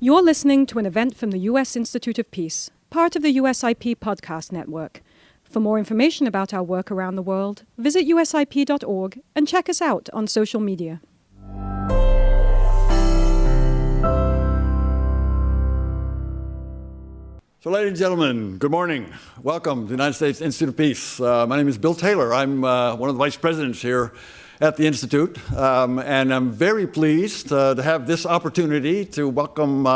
You're listening to an event from the U.S. Institute of Peace, part of the USIP podcast network. For more information about our work around the world, visit usip.org and check us out on social media. So, ladies and gentlemen, good morning. Welcome to the United States Institute of Peace. My name is Bill Taylor. I'm one of the vice presidents here at the Institute, and I'm very pleased to have this opportunity to welcome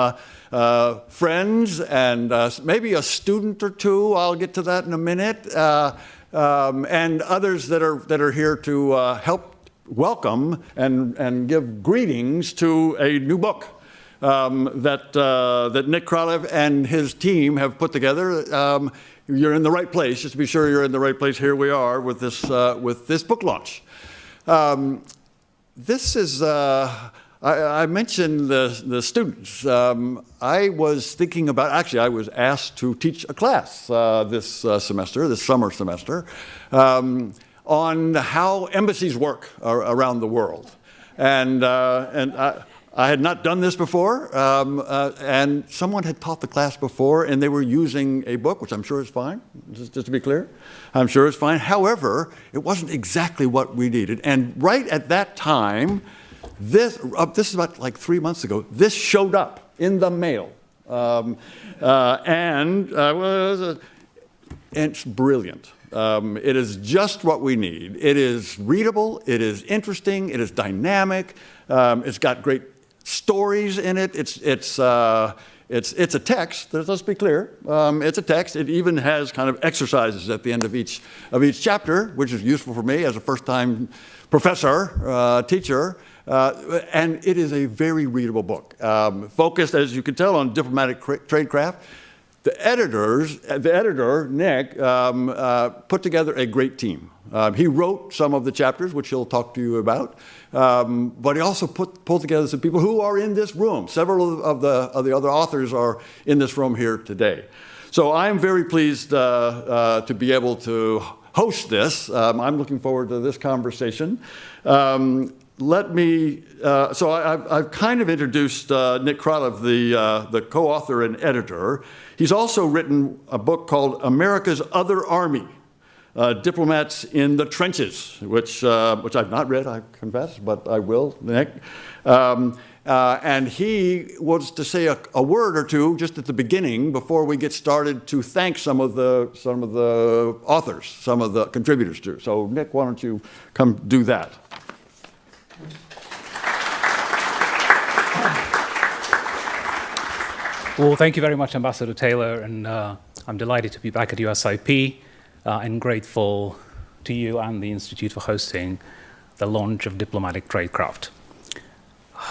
friends and maybe a student or two. I'll get to that in a minute, and others that are here to help welcome and give greetings to a new book that Nick Kralev and his team have put together. You're in the right place. Just to be sure you're in the right place, here we are with this book launch. This is, I mentioned the students. I was thinking about, actually I was asked to teach a class this summer semester, on how embassies work around the world. And I had not done this before, and someone had taught the class before, and they were using a book, which I'm sure is fine, just to be clear. I'm sure it's fine. However, it wasn't exactly what we needed. And right at that time, this is about like 3 months ago, this showed up in the mail. And it's brilliant. It is just what we need. It is readable, it is interesting, it is dynamic, it's got great stories in it. It's a text. Let's be clear. It's a text. It even has kind of exercises at the end of each chapter, which is useful for me as a first-time professor, teacher. And it is a very readable book, focused, as you can tell, on diplomatic tradecraft. The editor, Nick, put together a great team. He wrote some of the chapters, which he'll talk to you about, but he also pulled together some people who are in this room. Several of the other authors are in this room here today. So I'm very pleased to be able to host this. I'm looking forward to this conversation. So I've kind of introduced Nick Kralev, the co-author and editor. He's also written a book called America's Other Army, Diplomats in the Trenches, which I've not read, I confess, but I will, Nick. And he wants to say a word or two just at the beginning before we get started to thank some of the authors, some of the contributors too. So Nick, why don't you come do that? Well, thank you very much, Ambassador Taylor, and I'm delighted to be back at USIP and grateful to you and the Institute for hosting the launch of Diplomatic Tradecraft.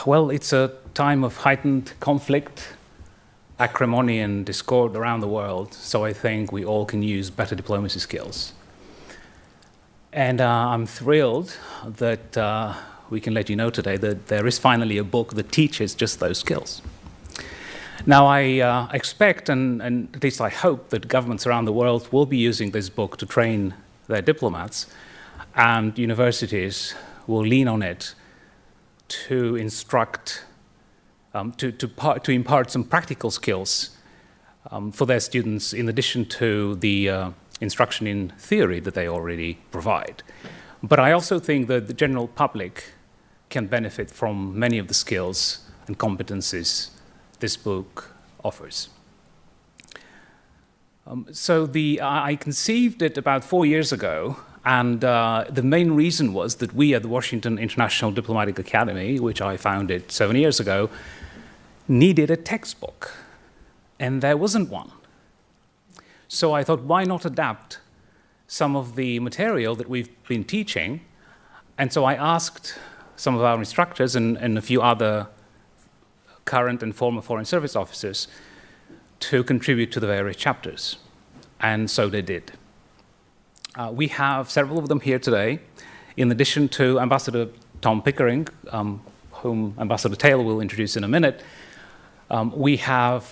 Well, it's a time of heightened conflict, acrimony, and discord around the world, so I think we all can use better diplomacy skills. And I'm thrilled that we can let you know today that there is finally a book that teaches just those skills. Now, I expect, and at least I hope, that governments around the world will be using this book to train their diplomats, and universities will lean on it to instruct, to impart some practical skills for their students, in addition to the instruction in theory that they already provide. But I also think that the general public can benefit from many of the skills and competencies this book offers. I conceived it about 4 years ago, and the main reason was that we at the Washington International Diplomatic Academy, which I founded 7 years ago, needed a textbook, and there wasn't one. So I thought, why not adapt some of the material that we've been teaching? And so I asked some of our instructors and a few other current and former Foreign Service officers to contribute to the various chapters, and so they did. We have several of them here today, in addition to Ambassador Tom Pickering, whom Ambassador Taylor will introduce in a minute. We have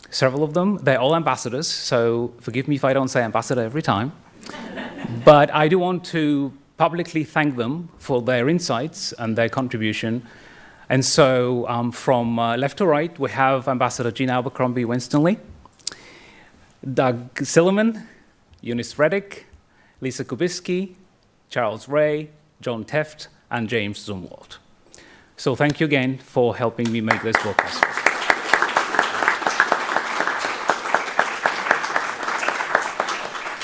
several of them. They're all ambassadors, so forgive me if I don't say ambassador every time. But I do want to publicly thank them for their insights and their contribution, And so from left to right, we have Ambassador Jean Abercrombie Winstanley, Doug Silliman, Eunice Reddick, Lisa Kubisky, Charles Ray, John Teft, and James Zumwalt. So thank you again for helping me make this book possible.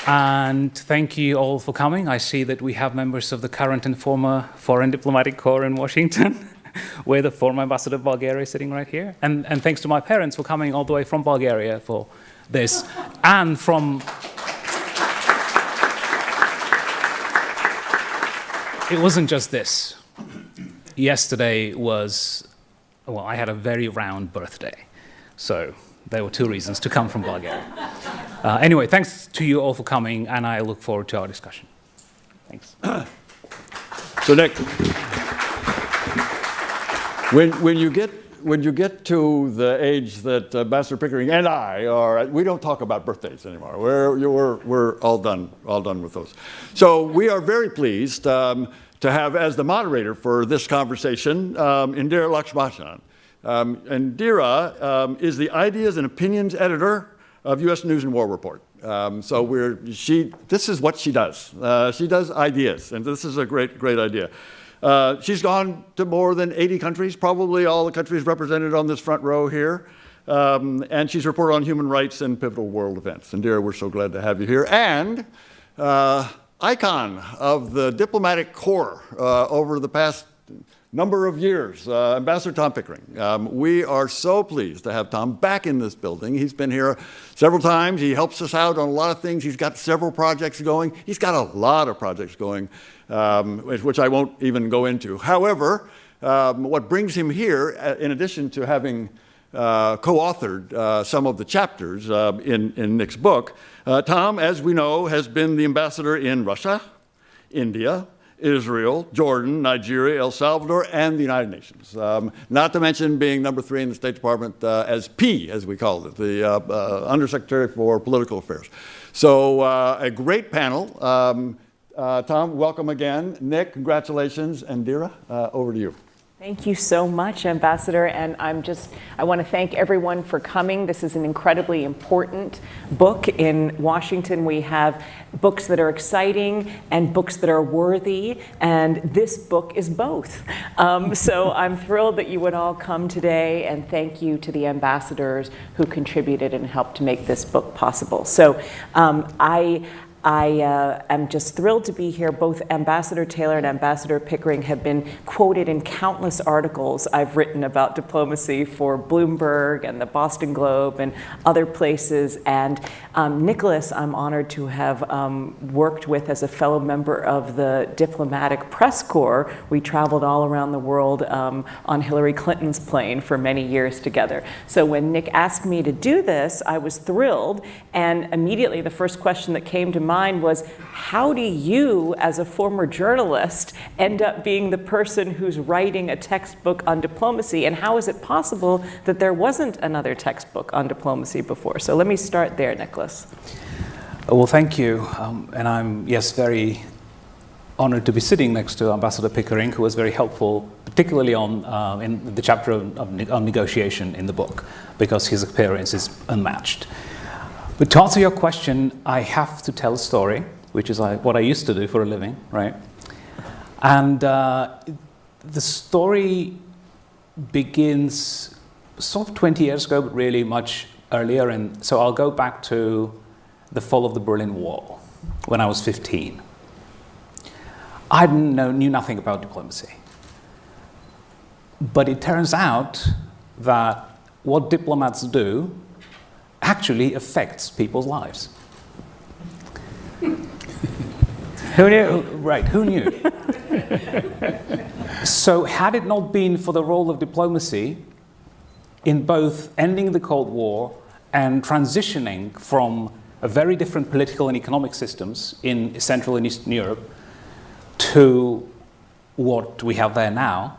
And thank you all for coming. I see that we have members of the current and former Foreign Diplomatic Corps in Washington, with the former ambassador of Bulgaria sitting right here. And thanks to my parents for coming all the way from Bulgaria for this. And from... It wasn't just this. Yesterday was, well, I had a very round birthday. So there were 2 reasons to come from Bulgaria. Anyway, thanks to you all for coming, and I look forward to our discussion. Thanks. So Nick, when you get to the age that Ambassador Pickering and I are, we don't talk about birthdays anymore. We're all done with those. So we are very pleased to have as the moderator for this conversation Indira Lakshmanan. Indira is the Ideas and Opinions Editor of U.S. News and War Report. This is what she does. She does ideas, and this is a great idea. She's gone to more than 80 countries, probably all the countries represented on this front row here. And she's reported on human rights and pivotal world events. Indira, we're so glad to have you here. And icon of the diplomatic corps over the past number of years, Ambassador Tom Pickering. We are so pleased to have Tom back in this building. He's been here several times. He helps us out on a lot of things. He's got several projects going. He's got a lot of projects going, which I won't even go into. However, what brings him here, in addition to having co-authored some of the chapters in Nick's book, Tom, as we know, has been the ambassador in Russia, India, Israel, Jordan, Nigeria, El Salvador, and the United Nations. Not to mention being number 3 in the State Department as P, as we called it, the Undersecretary for Political Affairs. So a great panel. Tom, welcome again. Nick, congratulations. And Indira, over to you. Thank you so much, Ambassador, and I want to thank everyone for coming. This is an incredibly important book. In Washington, we have books that are exciting and books that are worthy, and this book is both. So I'm thrilled that you would all come today, and thank you to the ambassadors who contributed and helped to make this book possible. So I am just thrilled to be here. Both Ambassador Taylor and Ambassador Pickering have been quoted in countless articles I've written about diplomacy for Bloomberg and the Boston Globe and other places. And Nicholas, I'm honored to have worked with as a fellow member of the Diplomatic Press Corps. We traveled all around the world on Hillary Clinton's plane for many years together. So when Nick asked me to do this, I was thrilled. And immediately the first question that came to mind was, how do you, as a former journalist, end up being the person who's writing a textbook on diplomacy? And how is it possible that there wasn't another textbook on diplomacy before? So let me start there, Nicholas. Well, thank you. And I'm, yes, very honored to be sitting next to Ambassador Pickering, who was very helpful, particularly on in the chapter on negotiation in the book, because his experience is unmatched. But to answer your question, I have to tell a story, which is what I used to do for a living, right? And the story begins sort of 20 years ago, but really much earlier. And so I'll go back to the fall of the Berlin Wall, when I was 15. I knew nothing about diplomacy. But it turns out that what diplomats do actually affects people's lives. Who knew? Right, who knew? So had it not been for the role of diplomacy in both ending the Cold War and transitioning from a very different political and economic systems in Central and Eastern Europe to what we have there now,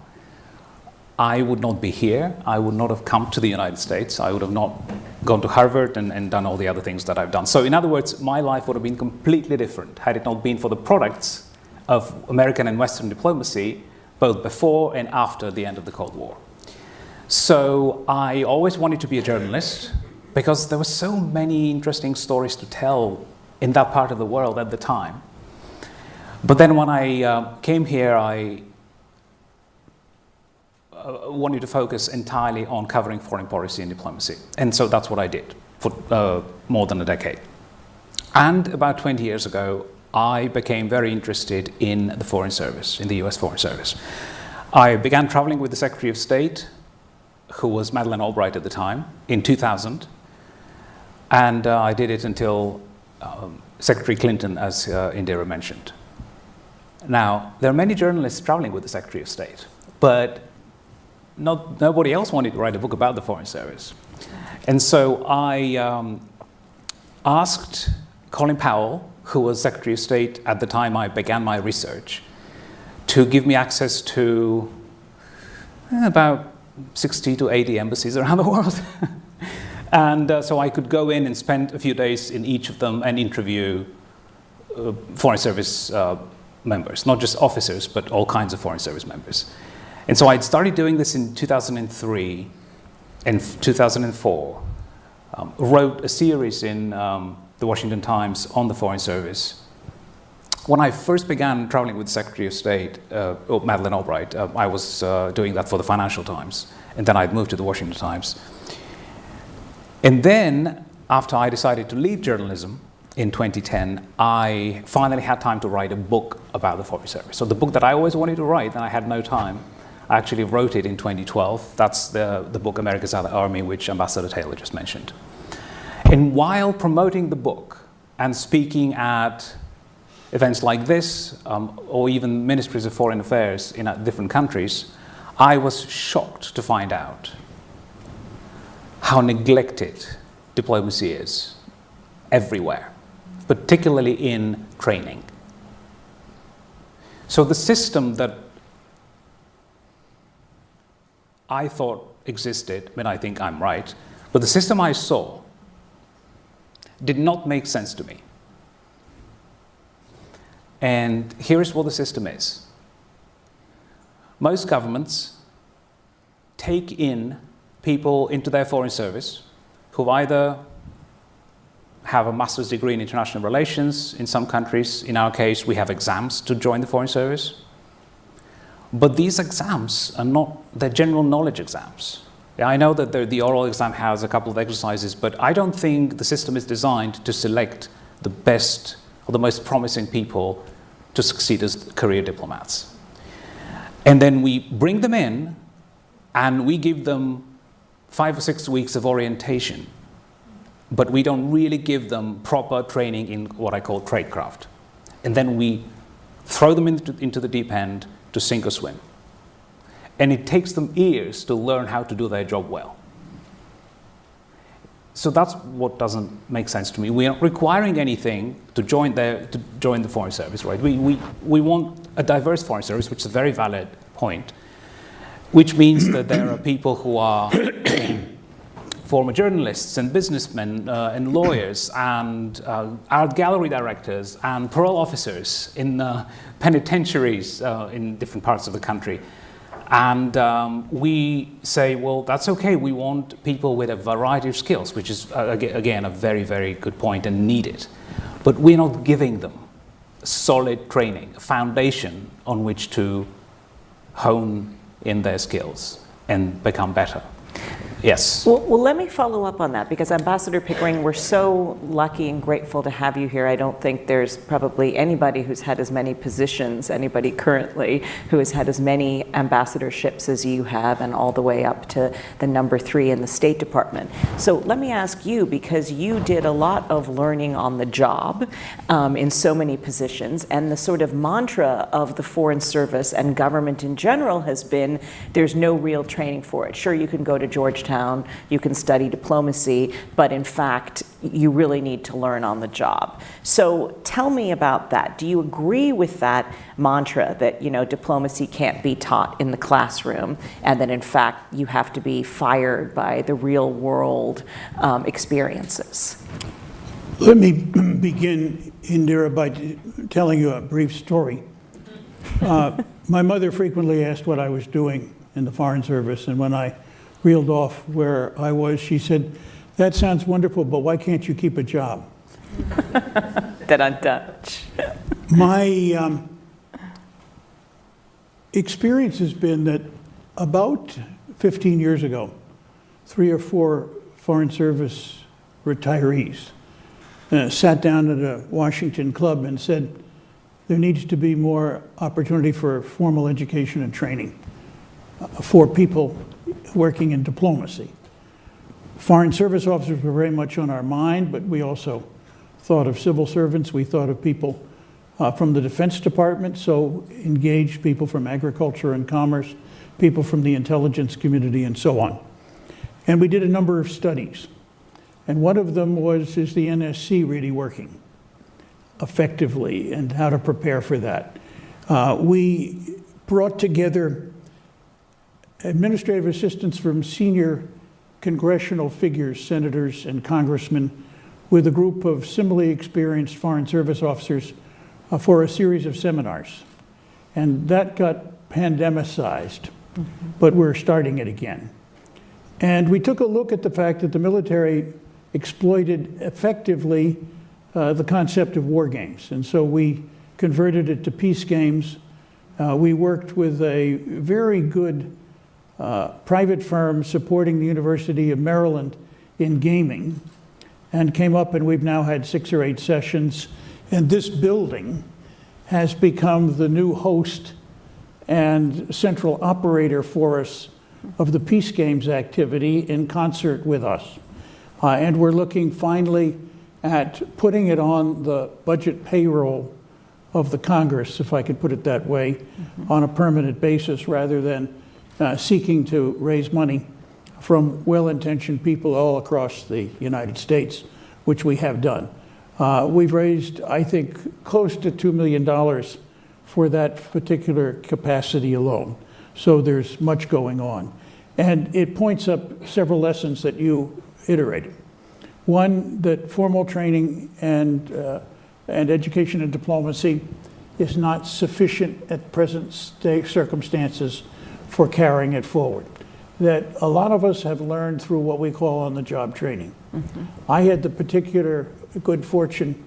I would not be here. I would not have come to the United States. I would have not gone to Harvard and done all the other things that I've done. So in other words, my life would have been completely different had it not been for the products of American and Western diplomacy both before and after the end of the Cold War. So I always wanted to be a journalist because there were so many interesting stories to tell in that part of the world at the time. But then when I came here, I wanted to focus entirely on covering foreign policy and diplomacy. And so that's what I did for more than a decade. And about 20 years ago, I became very interested in the Foreign Service, in the US Foreign Service. I began traveling with the Secretary of State, who was Madeleine Albright at the time, in 2000. And I did it until Secretary Clinton, as Indira mentioned. Now, there are many journalists traveling with the Secretary of State, but nobody else wanted to write a book about the Foreign Service. And so I asked Colin Powell, who was Secretary of State at the time I began my research, to give me access to about 60 to 80 embassies around the world. And so I could go in and spend a few days in each of them and interview Foreign Service members, not just officers, but all kinds of Foreign Service members. And so I started doing this in 2003 and 2004, wrote a series in the Washington Times on the Foreign Service. When I first began traveling with the Secretary of State, Madeleine Albright, I was doing that for the Financial Times, and then I'd moved to the Washington Times. And then, after I decided to leave journalism in 2010, I finally had time to write a book about the Foreign Service. So the book that I always wanted to write, and I had no time, I actually wrote it in 2012. That's the book America's Other Army, which Ambassador Taylor just mentioned. And while promoting the book and speaking at events like this, or even ministries of foreign affairs in different countries, I was shocked to find out how neglected diplomacy is everywhere, particularly in training. So the system that I thought existed, I think I'm right, but the system I saw did not make sense to me. And here's what the system is. Most governments take in people into their foreign service who either have a master's degree in international relations in some countries. In our case, we have exams to join the foreign service. But these exams are not the general knowledge exams. I know that the oral exam has a couple of exercises, but I don't think the system is designed to select the best or the most promising people to succeed as career diplomats. And then we bring them in and we give them 5 or 6 weeks of orientation, but we don't really give them proper training in what I call tradecraft. And then we throw them into the deep end to sink or swim. And it takes them years to learn how to do their job well. So that's what doesn't make sense to me. We aren't requiring anything to join the foreign service, right? We want a diverse foreign service, which is a very valid point, which means that there are people who are former journalists and businessmen and lawyers and art gallery directors and parole officers in penitentiaries in different parts of the country. And we say, well, that's okay. We want people with a variety of skills, which is, again, a very, very good point and needed. But we're not giving them solid training, a foundation on which to hone in their skills and become better. Yes. Well, let me follow up on that, because Ambassador Pickering, we're so lucky and grateful to have you here. I don't think there's probably anybody who's had as many positions, anybody currently who has had as many ambassadorships as you have, and all the way up to the number 3 in the State Department. So let me ask you, because you did a lot of learning on the job in so many positions, and the sort of mantra of the Foreign Service and government in general has been, there's no real training for it. Sure, you can go to Georgetown, you can study diplomacy, but in fact, you really need to learn on the job. So tell me about that. Do you agree with that mantra that, you know, diplomacy can't be taught in the classroom, and that in fact you have to be fired by the real world experiences? Let me begin, Indira, by telling you a brief story. My mother frequently asked what I was doing in the Foreign Service, and when I reeled off where I was, she said, "That sounds wonderful, but why can't you keep a job?" Dun-dun-dun. My experience has been that about 15 years ago, 3 or 4 Foreign Service retirees sat down at a Washington club and said, there needs to be more opportunity for formal education and training for people working in diplomacy. Foreign Service officers were very much on our mind, but we also thought of civil servants. We thought of people from the Defense Department, so engaged people from agriculture and commerce, people from the intelligence community, and so on. And we did a number of studies. And one of them was, is the NSC really working effectively, and how to prepare for that? We brought together administrative assistants from senior congressional figures, senators and congressmen, with a group of similarly experienced Foreign Service officers for a series of seminars. And that got pandemicized, but we're starting it again. And we took a look at the fact that the military exploited effectively the concept of war games. And so we converted it to peace games. We worked with a very good private firm supporting the University of Maryland in gaming, and came up, and we've now had 6 or 8 sessions. And this building has become the new host and central operator for us of the Peace Games activity in concert with us. And we're looking finally at putting it on the budget payroll of the Congress, if I could put it that way, on a permanent basis, rather than seeking to raise money from well-intentioned people all across the United States, which we have done. We've raised, I think, close to $2 million for that particular capacity alone. So there's much going on. And it points up several lessons that you iterated. One, that formal training and education in diplomacy is not sufficient at present circumstances for carrying it forward. That a lot of us have learned through what we call on-the-job training. I had the particular good fortune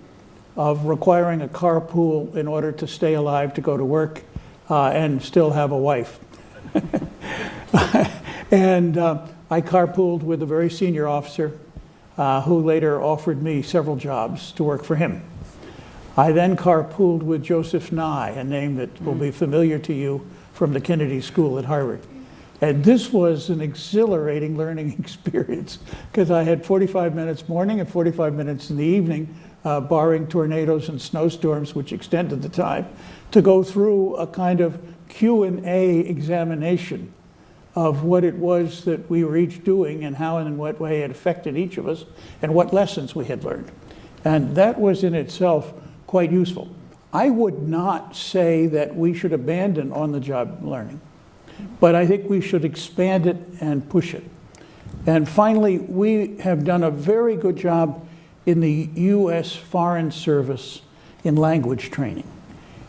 of requiring a carpool in order to stay alive to go to work and still have a wife. And I carpooled with a very senior officer who later offered me several jobs to work for him. I then carpooled with Joseph Nye, a name that will be familiar to you from the Kennedy School at Harvard. And this was an exhilarating learning experience, because I had 45 minutes morning and 45 minutes in the evening, barring tornadoes and snowstorms, which extended the time, to go through a kind of Q&A examination of what it was that we were each doing and how and in what way it affected each of us and what lessons we had learned. And that was in itself quite useful. I would not say that we should abandon on-the-job learning, but I think we should expand it and push it. And finally, we have done a very good job in the U.S. Foreign Service in language training.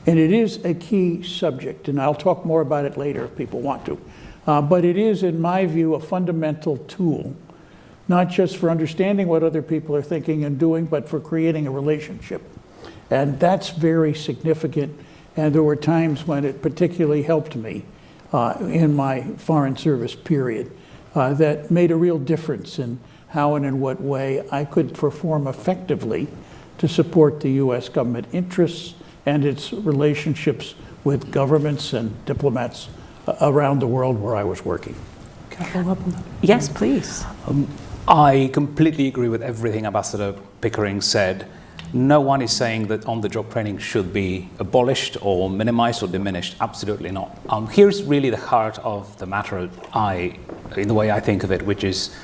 And it is a key subject, and I'll talk more about it later if people want to. But it is, in my view, a fundamental tool, not just for understanding what other people are thinking and doing, but for creating a relationship. And that's very significant, and there were times when it particularly helped me in my Foreign Service period that made a real difference in how and in what way I could perform effectively to support the U.S. government interests and its relationships with governments and diplomats around the world where I was working. Can I follow up on that? Yes, please. I completely agree with everything Ambassador Pickering said. No one is saying that on-the-job training should be abolished or minimized or diminished. Absolutely not. Here's really the heart of the matter, in the way I think of it, which is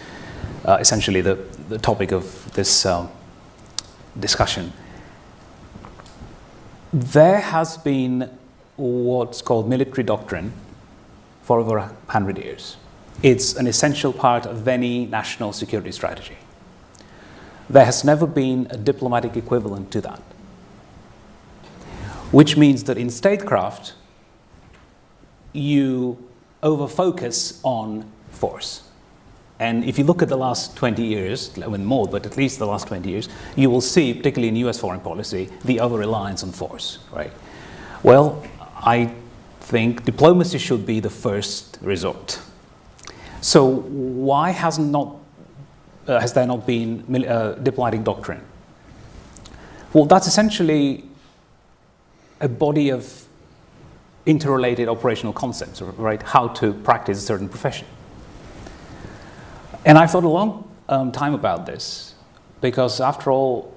essentially the topic of this discussion. There has been what's called military doctrine for over 100 years. It's an essential part of any national security strategy. There has never been a diplomatic equivalent to that, which means that in statecraft, you over-focus on force. And if you look at the last 20 years, I mean more, but at least the last 20 years, you will see, particularly in US foreign policy, the over-reliance on force, right? Well, I think diplomacy should be the first resort. So why has there not been diplomatic doctrine? Well, that's essentially a body of interrelated operational concepts, right? How to practice a certain profession. And I've thought a long time about this, because after all,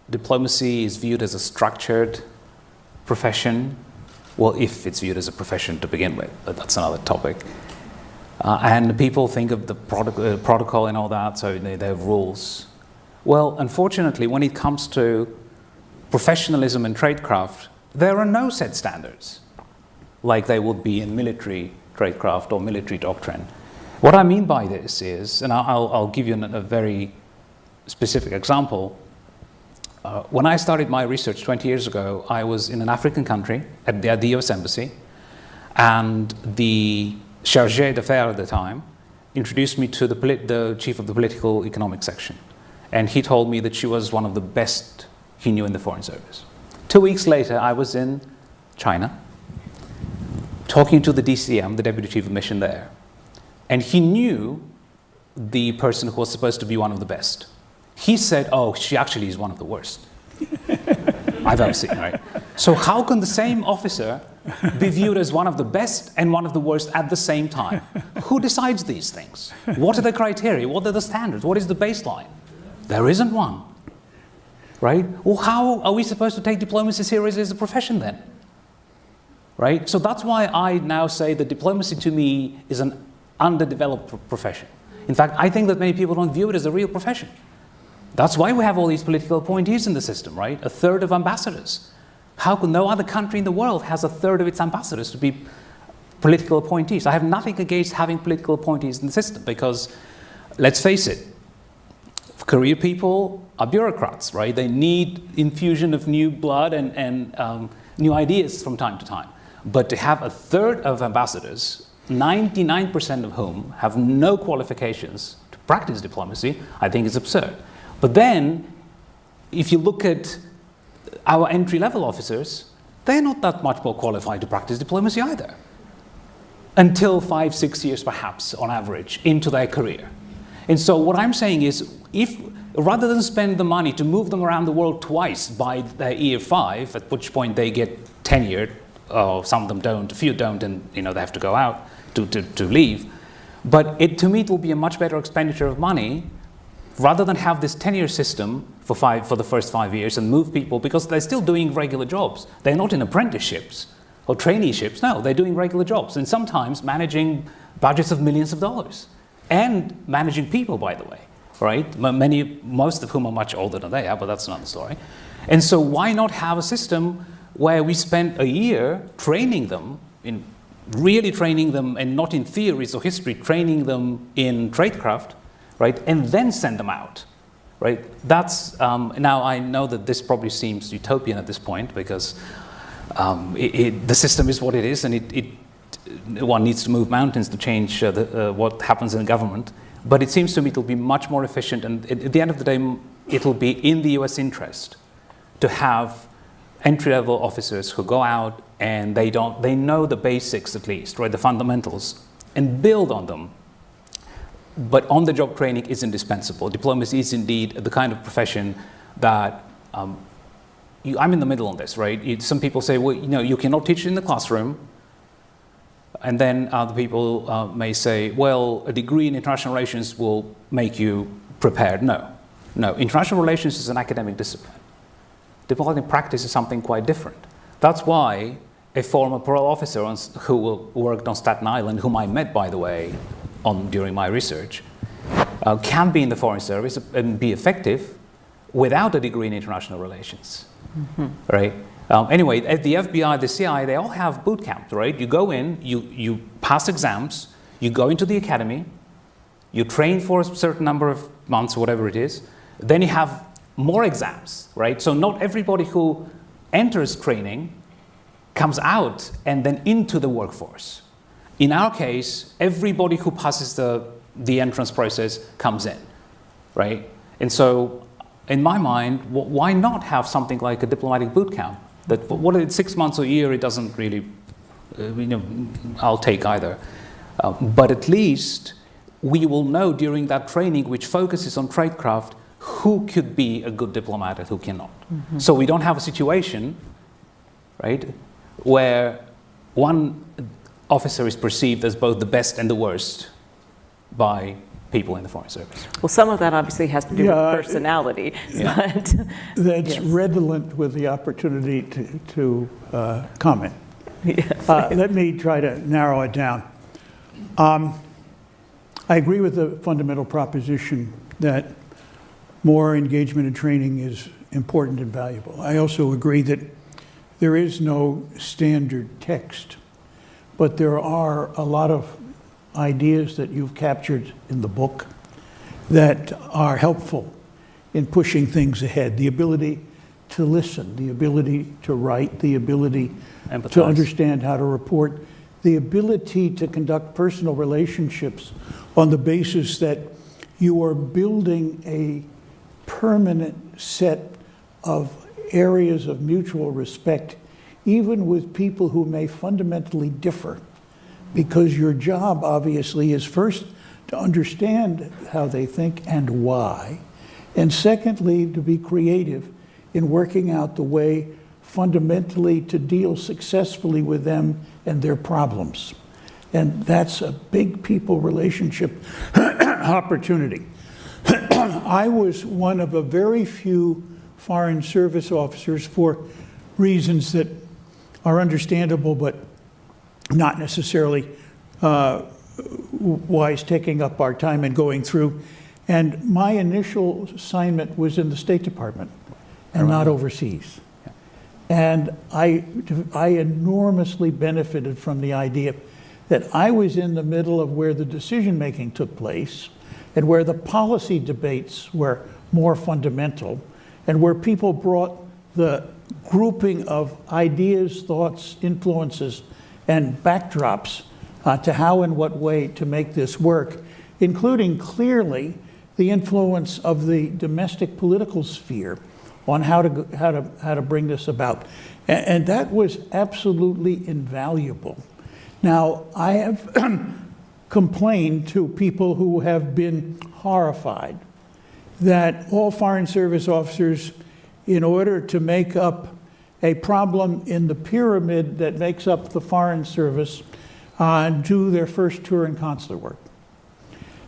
diplomacy is viewed as a structured profession. Well, if it's viewed as a profession to begin with, but that's another topic. And people think of the protocol and all that, so they have rules. Well, unfortunately, when it comes to professionalism and tradecraft, there are no set standards, like there would be in military tradecraft or military doctrine. What I mean by this is, and I'll give you a very specific example. When I started my research 20 years ago, I was in an African country at the US Embassy, and the chargé d'affaires at the time introduced me to the chief of the political economic section. And he told me that she was one of the best he knew in the Foreign Service. 2 weeks later, I was in China, talking to the DCM, the Deputy Chief of Mission there. And he knew the person who was supposed to be one of the best. He said, oh, she actually is one of the worst I've ever seen, right? So how can the same officer be viewed as one of the best and one of the worst at the same time? Who decides these things? What are the criteria? What are the standards? What is the baseline? There isn't one, right? Well, how are we supposed to take diplomacy seriously as a profession then? Right? So that's why I now say that diplomacy to me is an underdeveloped profession. In fact, I think that many people don't view it as a real profession. That's why we have all these political appointees in the system, right? A third of ambassadors. How come no other country in the world has a third of its ambassadors to be political appointees? I have nothing against having political appointees in the system because, let's face it, career people are bureaucrats, right? They need infusion of new blood and new ideas from time to time. But to have a third of ambassadors, 99% of whom have no qualifications to practice diplomacy, I think is absurd. But then, if you look at our entry-level officers, they're not that much more qualified to practice diplomacy either. Until 5, 6 years, perhaps, on average, into their career. And so what I'm saying is, if rather than spend the money to move them around the world twice by their year 5, at which point they get tenured, some of them don't, a few don't, and they have to go out to leave. But to me, it will be a much better expenditure of money rather than have this tenure system for the first 5 years and move people, because they're still doing regular jobs. They're not in apprenticeships or traineeships. No, they're doing regular jobs, and sometimes managing budgets of millions of dollars and managing people, by the way, right? Most of whom are much older than they are, but that's another story. And so why not have a system where we spend a year training them, really training them, and not in theories or history, training them in tradecraft, right, and then send them out, right? That's, now I know that this probably seems utopian at this point because the system is what it is, and one needs to move mountains to change what happens in government. But it seems to me it'll be much more efficient, and at the end of the day, it'll be in the US interest to have entry-level officers who go out and they know the basics at least, right, the fundamentals, and build on them. But on-the-job training is indispensable. Diplomacy is indeed the kind of profession that I'm in the middle on this, right? Some people say, well, you cannot teach it in the classroom. And then other people may say, well, a degree in international relations will make you prepared. No, international relations is an academic discipline. Diplomatic practice is something quite different. That's why a former parole officer who worked on Staten Island, whom I met, by the way, during my research, can be in the Foreign Service and be effective without a degree in international relations, right? Anyway, at the FBI, the CIA, they all have boot camps, right? You go in, you pass exams, you go into the academy, you train for a certain number of months, whatever it is, then you have more exams, right? So not everybody who enters training comes out and then into the workforce. In our case, everybody who passes the entrance process comes in, right? And so, in my mind, why not have something like a diplomatic boot camp? That what 6 months or a year, it doesn't really, I'll take either. But at least we will know during that training, which focuses on tradecraft, who could be a good diplomat and who cannot. Mm-hmm. So we don't have a situation, right, where one officer is perceived as both the best and the worst by people in the Foreign Service. Well, some of that obviously has to do with personality. But that's redolent with the opportunity to comment. Yes. Let me try to narrow it down. I agree with the fundamental proposition that more engagement and training is important and valuable. I also agree that there is no standard text, but there are a lot of ideas that you've captured in the book that are helpful in pushing things ahead. The ability to listen, the ability to write, the ability to understand how to report, the ability to conduct personal relationships on the basis that you are building a permanent set of areas of mutual respect, even with people who may fundamentally differ, because your job obviously is first to understand how they think and why, and secondly, to be creative in working out the way fundamentally to deal successfully with them and their problems. And that's a big people relationship opportunity. I was one of a very few Foreign Service officers, for reasons that are understandable but not necessarily wise, taking up our time and going through. And my initial assignment was in the State Department and not overseas. And I enormously benefited from the idea that I was in the middle of where the decision-making took place and where the policy debates were more fundamental and where people brought the grouping of ideas, thoughts, influences, and backdrops to how and what way to make this work, including clearly the influence of the domestic political sphere on how to bring this about. And that was absolutely invaluable. Now, I have complained to people who have been horrified that all Foreign Service officers, in order to make up a problem in the pyramid that makes up the Foreign Service, do their first tour in consular work.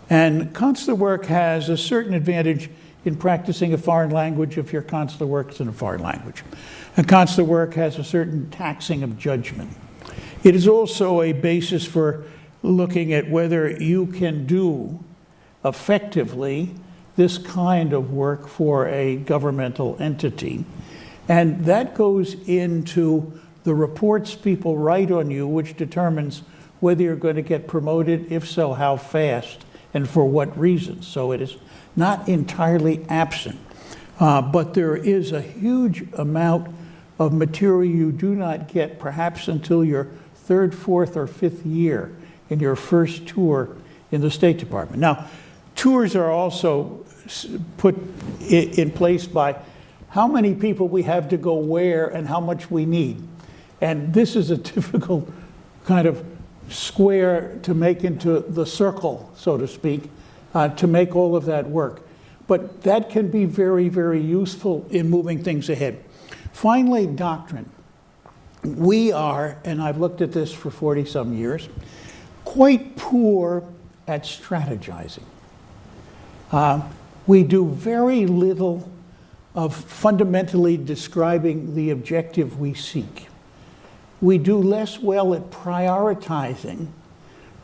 And consular work has a certain advantage in practicing a foreign language if your consular work is in a foreign language. And consular work has a certain taxing of judgment. It is also a basis for looking at whether you can do effectively this kind of work for a governmental entity. And that goes into the reports people write on you, which determines whether you're going to get promoted, if so, how fast, and for what reasons. So it is not entirely absent. But there is a huge amount of material you do not get perhaps until your third, fourth, or fifth year in your first tour in the State Department. Now, tours are also put in place by how many people we have to go where and how much we need. And this is a difficult kind of square to make into the circle, so to speak, to make all of that work. But that can be very, very useful in moving things ahead. Finally, doctrine. We are, and I've looked at this for 40-some years, quite poor at strategizing. We do very little of fundamentally describing the objective we seek. We do less well at prioritizing,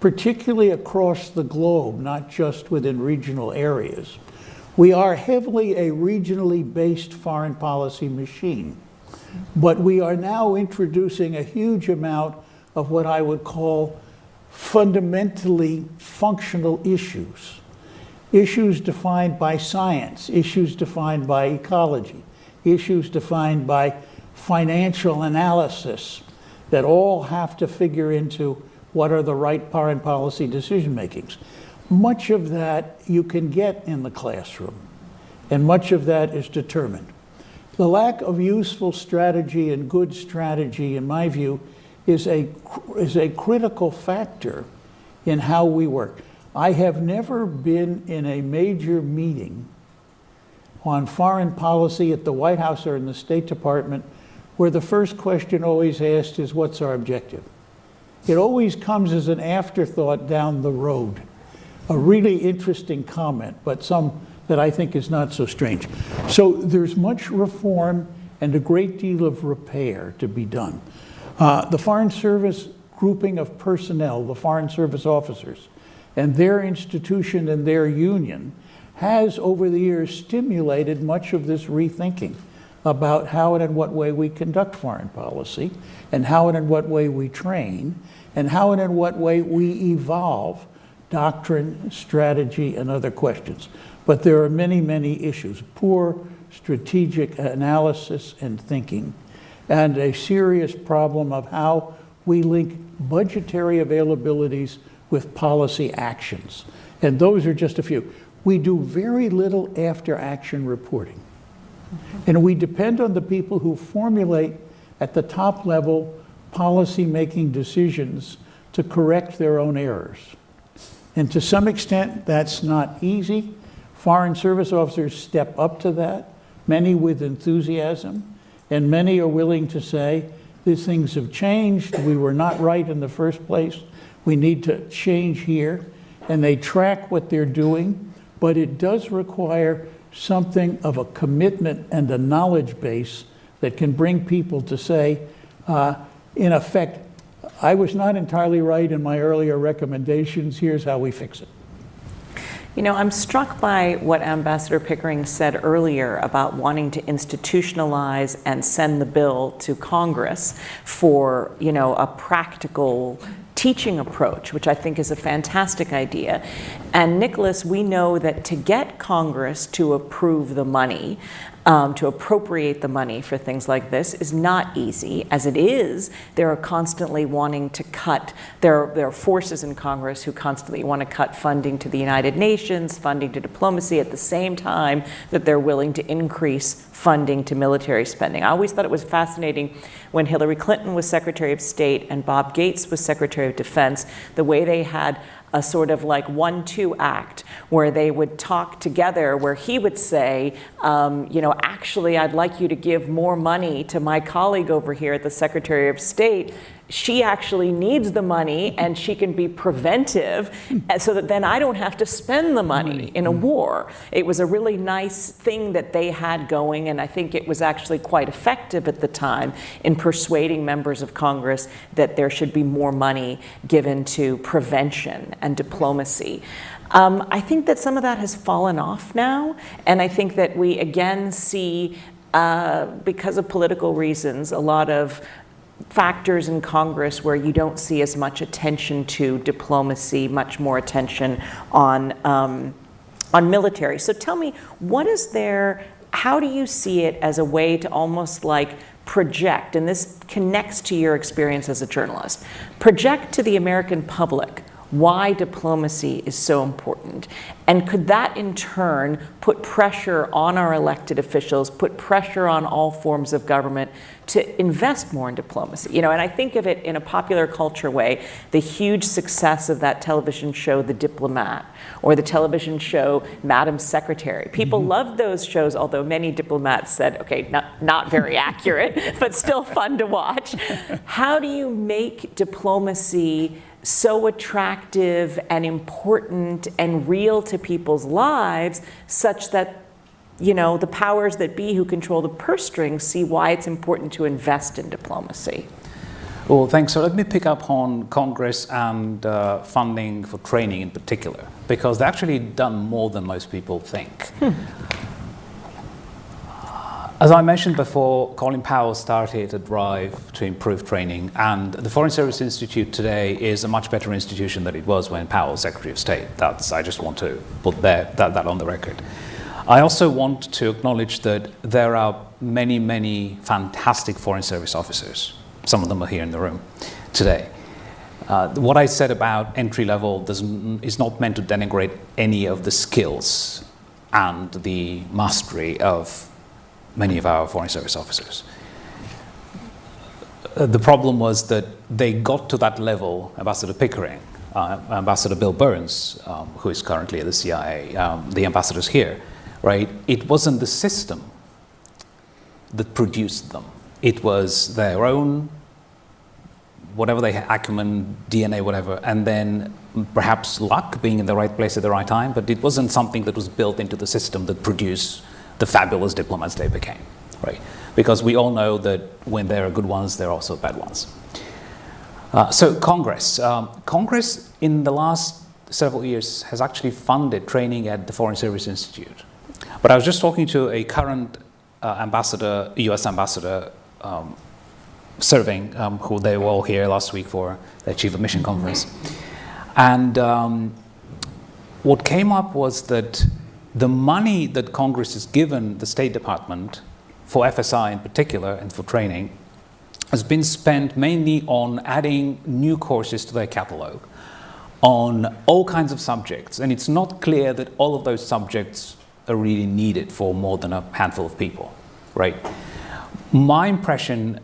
particularly across the globe, not just within regional areas. We are heavily a regionally based foreign policy machine, but we are now introducing a huge amount of what I would call fundamentally functional issues. Issues defined by science, issues defined by ecology, issues defined by financial analysis, that all have to figure into what are the right foreign policy decision makings. Much of that you can get in the classroom, and much of that is determined. The lack of useful strategy and good strategy, in my view, is a critical factor in how we work. I have never been in a major meeting on foreign policy at the White House or in the State Department where the first question always asked is, what's our objective? It always comes as an afterthought down the road. A really interesting comment, but some that I think is not so strange. So there's much reform and a great deal of repair to be done. The Foreign Service grouping of personnel, the Foreign Service officers, and their institution and their union has over the years stimulated much of this rethinking about how and in what way we conduct foreign policy, and how and in what way we train, and how and in what way we evolve doctrine, strategy, and other questions. But there are many, many issues. Poor strategic analysis and thinking, and a serious problem of how we link budgetary availabilities with policy actions. And those are just a few. We do very little after-action reporting. And we depend on the people who formulate at the top level policy-making decisions to correct their own errors. And to some extent, that's not easy. Foreign Service officers step up to that, many with enthusiasm, and many are willing to say, these things have changed, we were not right in the first place, we need to change here, and they track what they're doing, but it does require something of a commitment and a knowledge base that can bring people to say, in effect, I was not entirely right in my earlier recommendations, here's how we fix it. You know, I'm struck by what Ambassador Pickering said earlier about wanting to institutionalize and send the bill to Congress for, you know, a practical teaching approach, which I think is a fantastic idea. And Nicholas, we know that to get Congress to approve the money, to appropriate the money for things like this is not easy. As it is, there are constantly wanting to cut, there are forces in Congress who constantly want to cut funding to the United Nations, funding to diplomacy, at the same time that they're willing to increase funding to military spending. I always thought it was fascinating when Hillary Clinton was Secretary of State and Bob Gates was Secretary of Defense, the way they had a sort of like 1-2 act where they would talk together, where he would say, you know, actually, I'd like you to give more money to my colleague over here at the Secretary of State. She actually needs the money and she can be preventive so that then I don't have to spend the money in a war. It was a really nice thing that they had going, and I think it was actually quite effective at the time in persuading members of Congress that there should be more money given to prevention and diplomacy. I think that some of that has fallen off now, and I think that we again see, because of political reasons, a lot of factors in Congress where you don't see as much attention to diplomacy, much more attention on military. So tell me, what is there, how do you see it as a way to almost like project, and this connects to your experience as a journalist, project to the American public why diplomacy is so important? And could that in turn put pressure on our elected officials, put pressure on all forms of government to invest more in diplomacy? You know, and I think of it in a popular culture way, the huge success of that television show, The Diplomat, or the television show, Madam Secretary. People loved those shows, although many diplomats said, okay, not very accurate, but still fun to watch. How do you make diplomacy so attractive and important and real to people's lives such that, you know, the powers that be who control the purse strings see why it's important to invest in diplomacy? Well, thanks. So let me pick up on Congress and funding for training in particular, because they've actually done more than most people think. As I mentioned before, Colin Powell started a drive to improve training, and the Foreign Service Institute today is a much better institution than it was when Powell was Secretary of State. I just want to put that on the record. I also want to acknowledge that there are many, many fantastic Foreign Service officers some of them are here in the room today. What I said about entry level is not meant to denigrate any of the skills and the mastery of many of our Foreign Service officers. The problem was that they got to that level, Ambassador Pickering, Ambassador Bill Burns, who is currently at the CIA, the ambassadors here, right? It wasn't the system that produced them. It was their own, whatever they had, acumen, DNA, whatever, and then perhaps luck, being in the right place at the right time, but it wasn't something that was built into the system that produced the fabulous diplomats they became, right? Because we all know that when there are good ones, there are also bad ones. So Congress. Congress in the last several years has actually funded training at the Foreign Service Institute. But I was just talking to a current ambassador, US ambassador, serving, who they were all here last week for their Chief of Mission Conference. And what came up was that the money that Congress has given the State Department for FSI in particular and for training has been spent mainly on adding new courses to their catalog on all kinds of subjects. And it's not clear that all of those subjects are really needed for more than a handful of people, right? My impression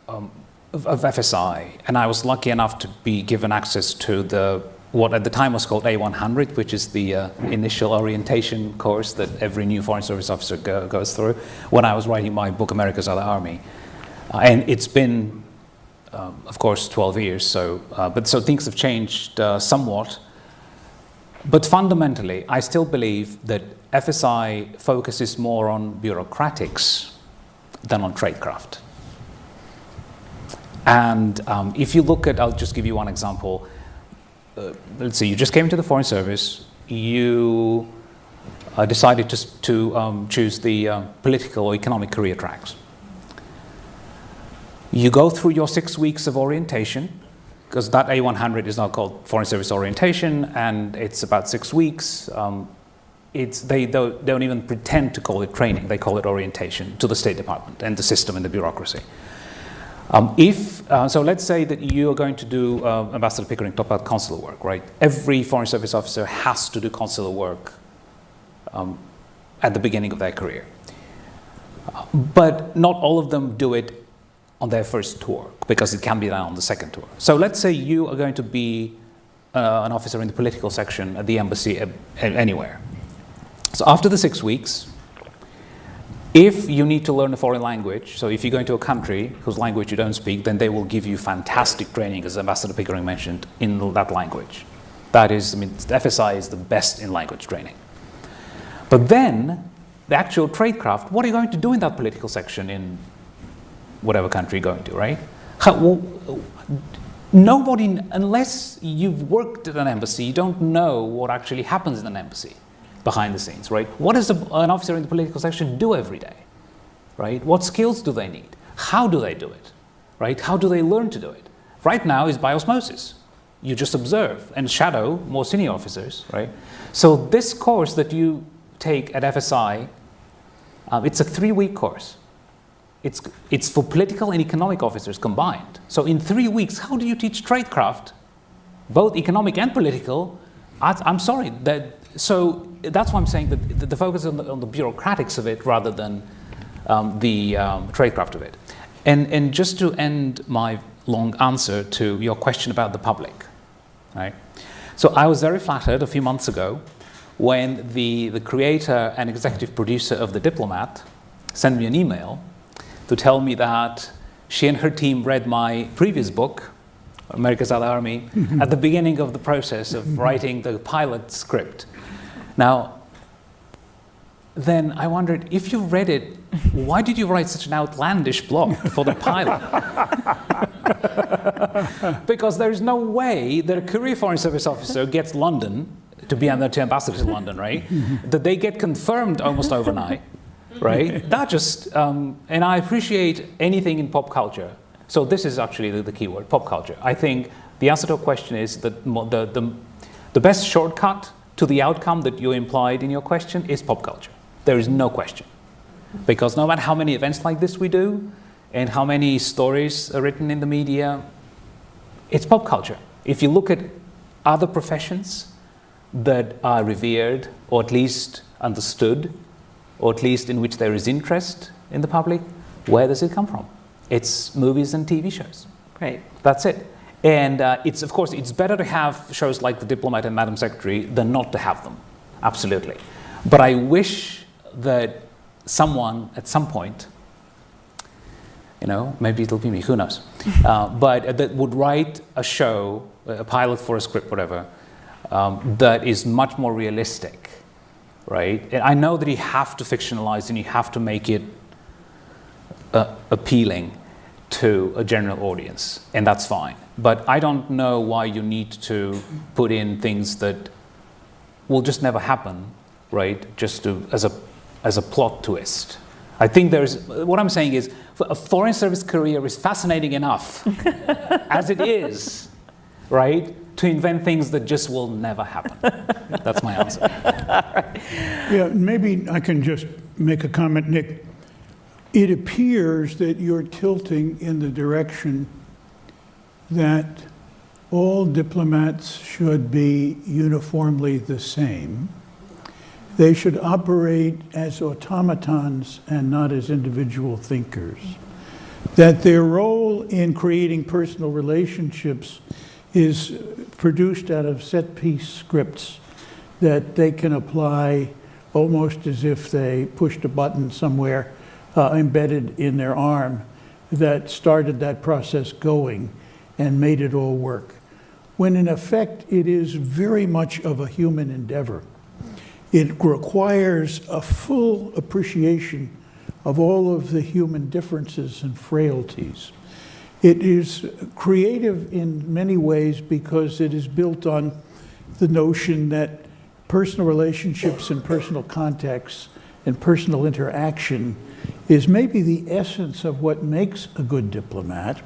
of FSI, and I was lucky enough to be given access to what at the time was called A100, which is the initial orientation course that every new Foreign Service officer goes through, when I was writing my book, America's Other Army. And it's been, of course, 12 years, so things have changed somewhat. But fundamentally, I still believe that FSI focuses more on bureaucratics than on tradecraft. And if you look at, I'll just give you one example. Let's say you just came into the Foreign Service, you decided to choose the political or economic career tracks. You go through your 6 weeks of orientation, because that A100 is now called Foreign Service Orientation, and it's about 6 weeks. They don't even pretend to call it training, they call it orientation to the State Department and the system and the bureaucracy. So let's say that you are going to do, Ambassador Pickering talked about consular work, right? Every Foreign Service officer has to do consular work at the beginning of their career. But not all of them do it on their first tour, because it can be done on the second tour. So let's say you are going to be an officer in the political section at the embassy anywhere. So after the 6 weeks, if you need to learn a foreign language, so if you go into a country whose language you don't speak, then they will give you fantastic training, as Ambassador Pickering mentioned, in that language. That is, I mean, the FSI is the best in language training. But then, the actual tradecraft, what are you going to do in that political section in whatever country you're going to, right? Nobody, unless you've worked at an embassy, you don't know what actually happens in an embassy behind the scenes, right? What does an officer in the political section do every day, right? What skills do they need? How do they do it, right? How do they learn to do it? Right now is by osmosis. You just observe and shadow more senior officers, right? So this course that you take at FSI, it's a 3-week course. It's for political and economic officers combined. So in 3 weeks, how do you teach tradecraft, both economic and political? I'm sorry. So that's why I'm saying that the focus on the bureaucratics of it rather than the tradecraft of it. And just to end my long answer to your question about the public, right? So I was very flattered a few months ago when the creator and executive producer of The Diplomat sent me an email to tell me that she and her team read my previous book, America's Other Army, at the beginning of the process of writing the pilot script. Now, then I wondered, if you read it, why did you write such an outlandish plot for the pilot? Because there's no way that a career Foreign Service officer gets London, to be under two ambassadors in London, right? That they get confirmed almost overnight. Right? That just, and I appreciate anything in pop culture. So this is actually the key word, pop culture. I think the answer to a question is that the best shortcut to the outcome that you implied in your question is pop culture. There is no question. Because no matter how many events like this we do, and how many stories are written in the media, it's pop culture. If you look at other professions that are revered, or at least understood, or at least in which there is interest in the public, where does it come from? It's movies and TV shows. Right. That's it. And it's, of course, it's better to have shows like The Diplomat and Madam Secretary than not to have them. Absolutely. But I wish that someone at some point, maybe it'll be me, who knows, but that would write a show, a pilot for a script, whatever, that is much more realistic, right? And I know that you have to fictionalize and you have to make it appealing to a general audience, and that's fine. But I don't know why you need to put in things that will just never happen, right? Just as a plot twist. I think what I'm saying is, a foreign service career is fascinating enough as it is, right? To invent things that just will never happen. That's my answer. Yeah, maybe I can just make a comment, Nick. It appears that you're tilting in the direction that all diplomats should be uniformly the same. They should operate as automatons and not as individual thinkers. That their role in creating personal relationships is produced out of set-piece scripts that they can apply almost as if they pushed a button somewhere embedded in their arm that started that process going and made it all work. When in effect, it is very much of a human endeavor. It requires a full appreciation of all of the human differences and frailties. It is creative in many ways because it is built on the notion that personal relationships and personal contacts and personal interaction is maybe the essence of what makes a good diplomat,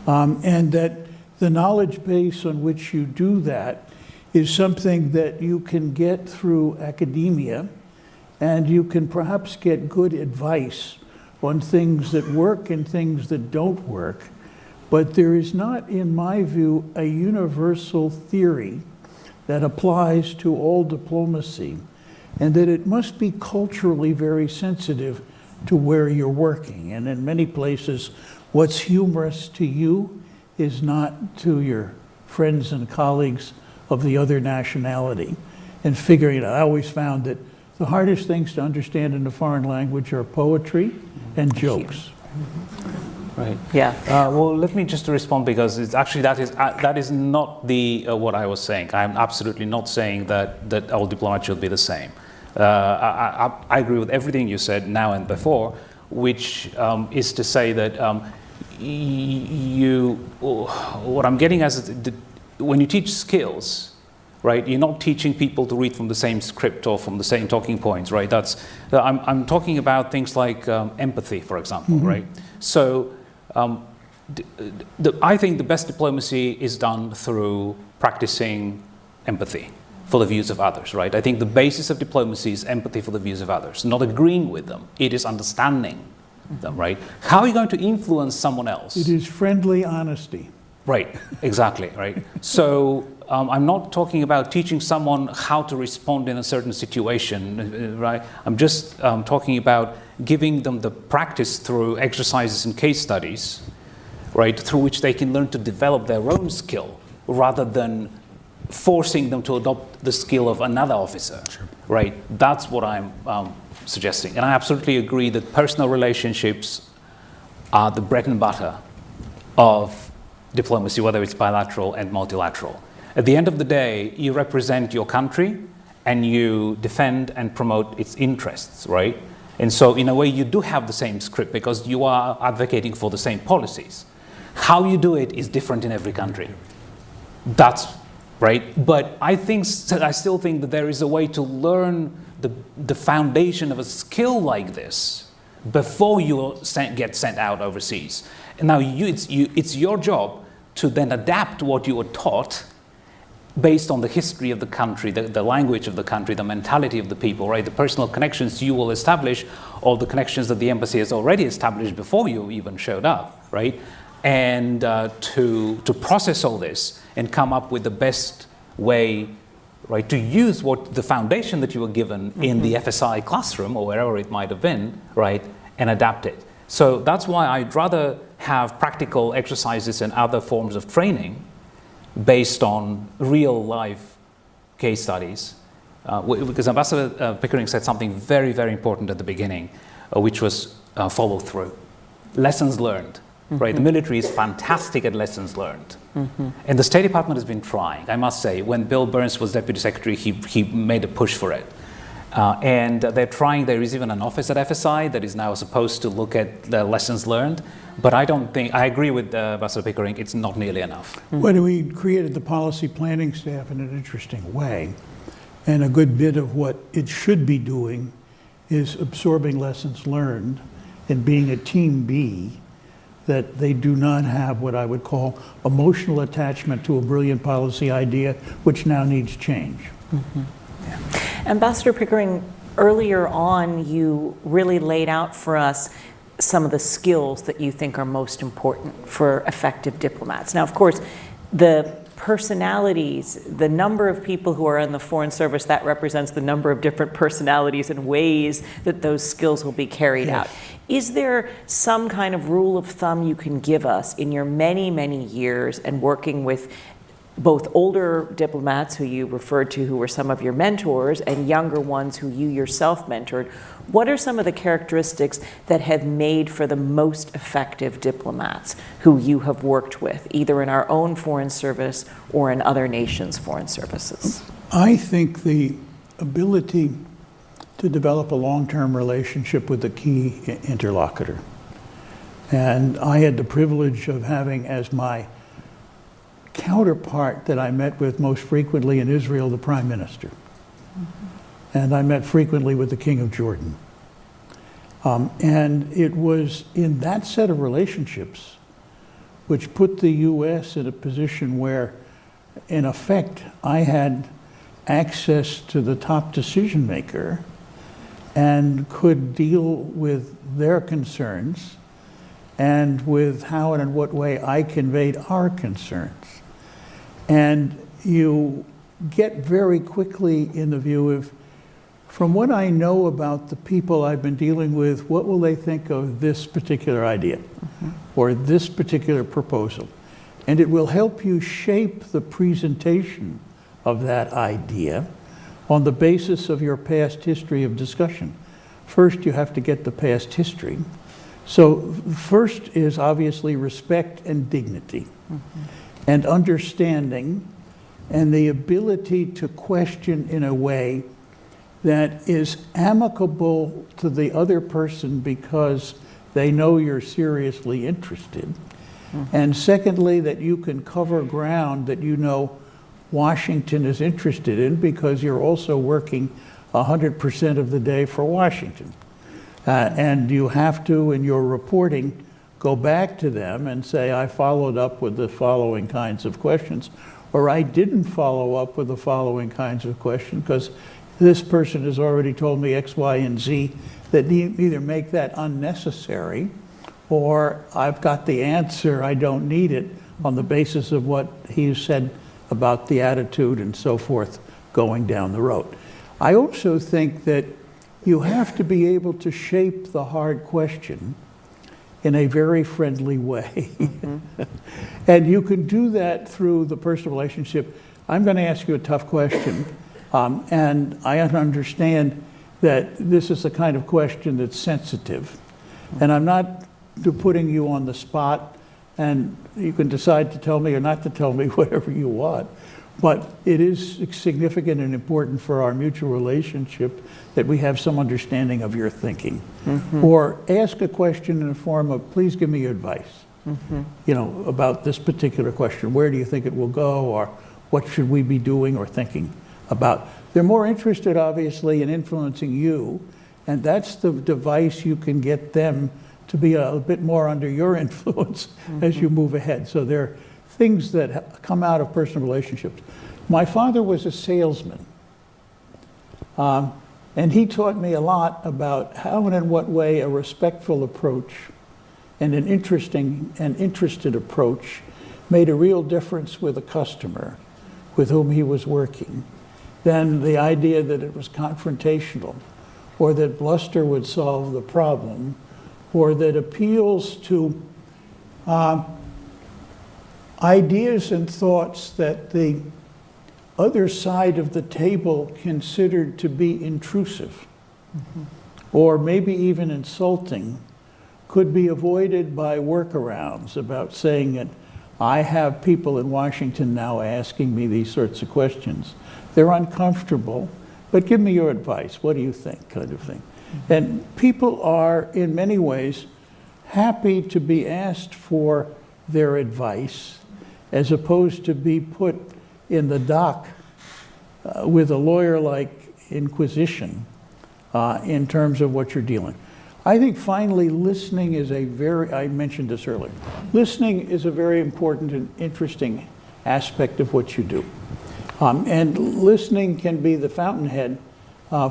and that the knowledge base on which you do that is something that you can get through academia, and you can perhaps get good advice on things that work and things that don't work. But there is not, in my view, a universal theory that applies to all diplomacy, and that it must be culturally very sensitive to where you're working. And in many places, what's humorous to you is not to your friends and colleagues of the other nationality. And figuring it out, I always found that the hardest things to understand in a foreign language are poetry and jokes. Right. Yeah. Well, let me just respond, because it's actually that is not the what I was saying. I'm absolutely not saying that all diplomats should be the same. I agree with everything you said now and before, which is to say that what I'm getting as when you teach skills, right? You're not teaching people to read from the same script or from the same talking points, right? I'm talking about things like empathy, for example, right? So I think the best diplomacy is done through practicing empathy for the views of others, right? I think the basis of diplomacy is empathy for the views of others, not agreeing with them. It is understanding them, right? How are you going to influence someone else? It is friendly honesty. Right, exactly, right? So I'm not talking about teaching someone how to respond in a certain situation, right? I'm just talking about giving them the practice through exercises and case studies, right, through which they can learn to develop their own skill rather than forcing them to adopt the skill of another officer, right? That's what I'm suggesting. And I absolutely agree that personal relationships are the bread and butter of diplomacy, whether it's bilateral and multilateral. At the end of the day, you represent your country and you defend and promote its interests, right? And so in a way, you do have the same script because you are advocating for the same policies. How you do it is different in every country. That's right. But I still think that there is a way to learn the foundation of a skill like this before you get sent out overseas. And now it's your job to then adapt what you were taught based on the history of the country, the language of the country, the mentality of the people, right? The personal connections you will establish, or the connections that the embassy has already established before you even showed up, right? And to process all this and come up with the best way, right, to use what the foundation that you were given in the FSI classroom or wherever it might have been, right, and adapt it. So that's why I'd rather have practical exercises and other forms of training based on real life case studies. Because Ambassador Pickering said something very, very important at the beginning, which was follow through. Lessons learned. Right, the military is fantastic at lessons learned. And the State Department has been trying, I must say. When Bill Burns was Deputy Secretary, he made a push for it. And they're trying. There is even an office at FSI that is now supposed to look at the lessons learned. But I don't think, I agree with Ambassador Pickering, it's not nearly enough. When we created the policy planning staff in an interesting way, and a good bit of what it should be doing is absorbing lessons learned and being a team B, that they do not have what I would call emotional attachment to a brilliant policy idea, which now needs change. Yeah. Ambassador Pickering, earlier on, you really laid out for us some of the skills that you think are most important for effective diplomats. Now, of course, the personalities, the number of people who are in the Foreign Service, that represents the number of different personalities and ways that those skills will be carried out. Is there some kind of rule of thumb you can give us in your many, many years and working with both older diplomats who you referred to, who were some of your mentors, and younger ones who you yourself mentored? What are some of the characteristics that have made for the most effective diplomats who you have worked with, either in our own Foreign Service or in other nations' foreign services? I think the ability to develop a long-term relationship with the key interlocutor. And I had the privilege of having as my counterpart that I met with most frequently in Israel, the Prime Minister. And I met frequently with the King of Jordan. And it was in that set of relationships which put the U.S. in a position where, in effect, I had access to the top decision maker and could deal with their concerns and with how and in what way I conveyed our concerns. And you get very quickly in the view of, from what I know about the people I've been dealing with, what will they think of this particular idea or this particular proposal? And it will help you shape the presentation of that idea on the basis of your past history of discussion. First, you have to get the past history. So first is obviously respect and dignity, and understanding, and the ability to question in a way that is amicable to the other person because they know you're seriously interested. And secondly, that you can cover ground that you know Washington is interested in because you're also working 100% of the day for Washington. And you have to, in your reporting, go back to them and say, I followed up with the following kinds of questions, or I didn't follow up with the following kinds of questions because this person has already told me X, Y, and Z, that either make that unnecessary or I've got the answer, I don't need it, on the basis of what he said about the attitude and so forth going down the road. I also think that you have to be able to shape the hard question in a very friendly way. And you can do that through the personal relationship. I'm going to ask you a tough question, and I understand that this is the kind of question that's sensitive. And I'm not putting you on the spot, and you can decide to tell me or not to tell me whatever you want. But it is significant and important for our mutual relationship that we have some understanding of your thinking. Or ask a question in the form of, please give me your advice, you know, about this particular question. Where do you think it will go? Or what should we be doing or thinking about? They're more interested, obviously, in influencing you, and that's the device you can get them to be a bit more under your influence as you move ahead. So there are things that come out of personal relationships. My father was a salesman, and he taught me a lot about how and in what way a respectful approach and an interesting and interested approach made a real difference with a customer with whom he was working than the idea that it was confrontational, or that bluster would solve the problem, or that appeals to ideas and thoughts that the other side of the table considered to be intrusive, or maybe even insulting, could be avoided by workarounds about saying that I have people in Washington now asking me these sorts of questions. They're uncomfortable, but give me your advice. What do you think, kind of thing. And people are, in many ways, happy to be asked for their advice as opposed to be put in the dock with a lawyer-like inquisition in terms of what you're dealing. I think finally listening is I mentioned this earlier, listening is a very important and interesting aspect of what you do. And listening can be the fountainhead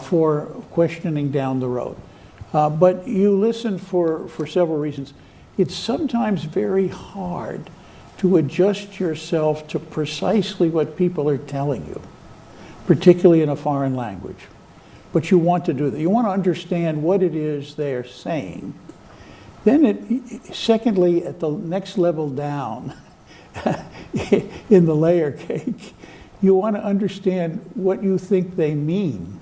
for questioning down the road. But you listen for several reasons. It's sometimes very hard to adjust yourself to precisely what people are telling you, particularly in a foreign language. But you want to do that. You want to understand what it is they're saying. Then, secondly, at the next level down in the layer cake, you want to understand what you think they mean.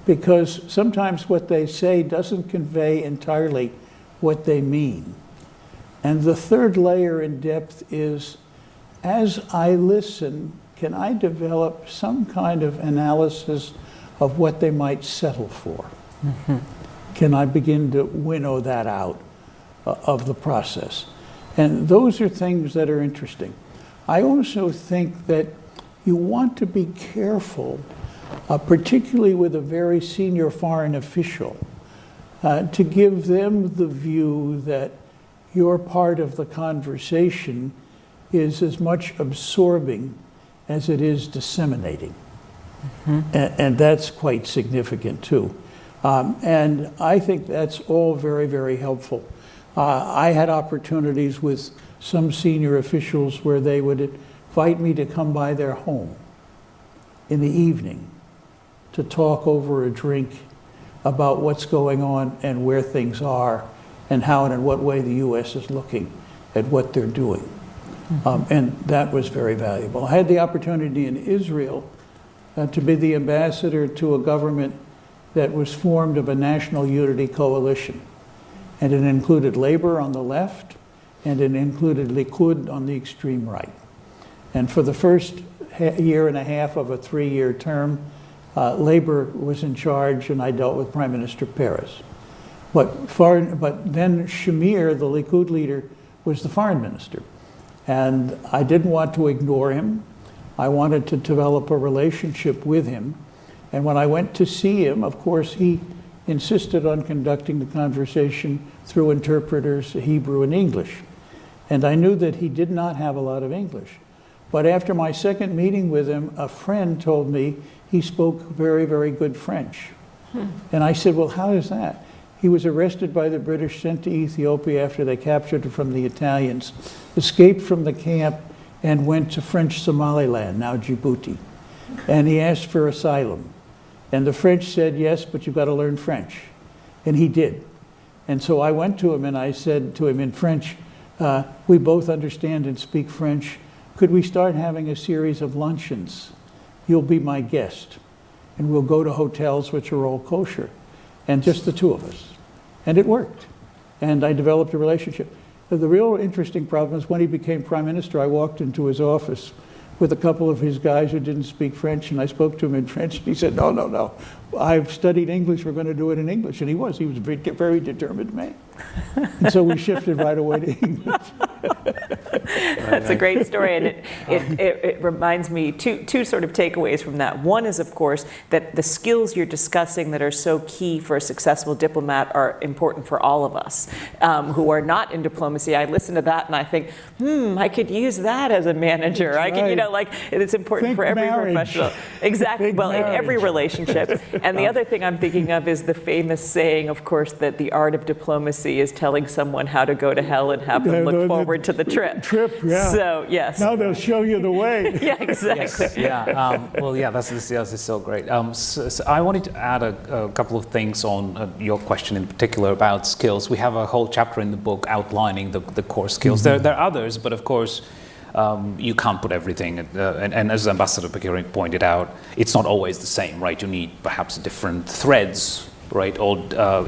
Because sometimes what they say doesn't convey entirely what they mean. And the third layer in depth is, as I listen, can I develop some kind of analysis of what they might settle for? Can I begin to winnow that out of the process? And those are things that are interesting. I also think that you want to be careful, particularly with a very senior foreign official, to give them the view that your part of the conversation is as much absorbing as it is disseminating. And that's quite significant too. And I think that's all very, very helpful. I had opportunities with some senior officials where they would invite me to come by their home in the evening to talk over a drink about what's going on and where things are and how and in what way the U.S. is looking at what they're doing. And that was very valuable. I had the opportunity in Israel to be the ambassador to a government that was formed of a national unity coalition. And it included Labor on the left, and it included Likud on the extreme right. And for the first year and a half of a 3-year term, Labor was in charge, and I dealt with Prime Minister Peres. But then Shamir, the Likud leader, was the foreign minister. And I didn't want to ignore him. I wanted to develop a relationship with him. And when I went to see him, of course, he insisted on conducting the conversation through interpreters, Hebrew and English. And I knew that he did not have a lot of English. But after my second meeting with him, a friend told me he spoke very, very good French. And I said, well, how is that? He was arrested by the British, sent to Ethiopia after they captured him from the Italians, escaped from the camp, and went to French Somaliland, now Djibouti. And he asked for asylum. And the French said, yes, but you've got to learn French. And he did. And so I went to him and I said to him in French, we both understand and speak French. Could we start having a series of luncheons? You'll be my guest. And we'll go to hotels which are all kosher. And just the two of us. And it worked. And I developed a relationship. The real interesting problem is when he became prime minister, I walked into his office with a couple of his guys who didn't speak French, and I spoke to him in French, and he said, no, I've studied English, we're going to do it in English. And he was a very, very determined man. And so we shifted right away to English. That's a great story, and it reminds me two sort of takeaways from that. One is, of course, that the skills you're discussing that are so key for a successful diplomat are important for all of us who are not in diplomacy. I listen to that and I think, I could use that as a manager. That's I could, right. like it's important Think for every marriage. professional. Exactly. Think Well, in every marriage. relationship. And the other thing I'm thinking of is the famous saying, of course, that the art of diplomacy is telling someone how to go to hell and have them look forward to the trip. Yeah. So, yes. Now they'll show you the way. Yeah, exactly. Yes, yeah. Well, yeah, this is so great. So I wanted to add a couple of things on your question in particular about skills. We have a whole chapter in the book outlining the core skills. There are others, but of course, you can't put everything. And as Ambassador Pickering pointed out, it's not always the same, right? You need perhaps different threads, right, or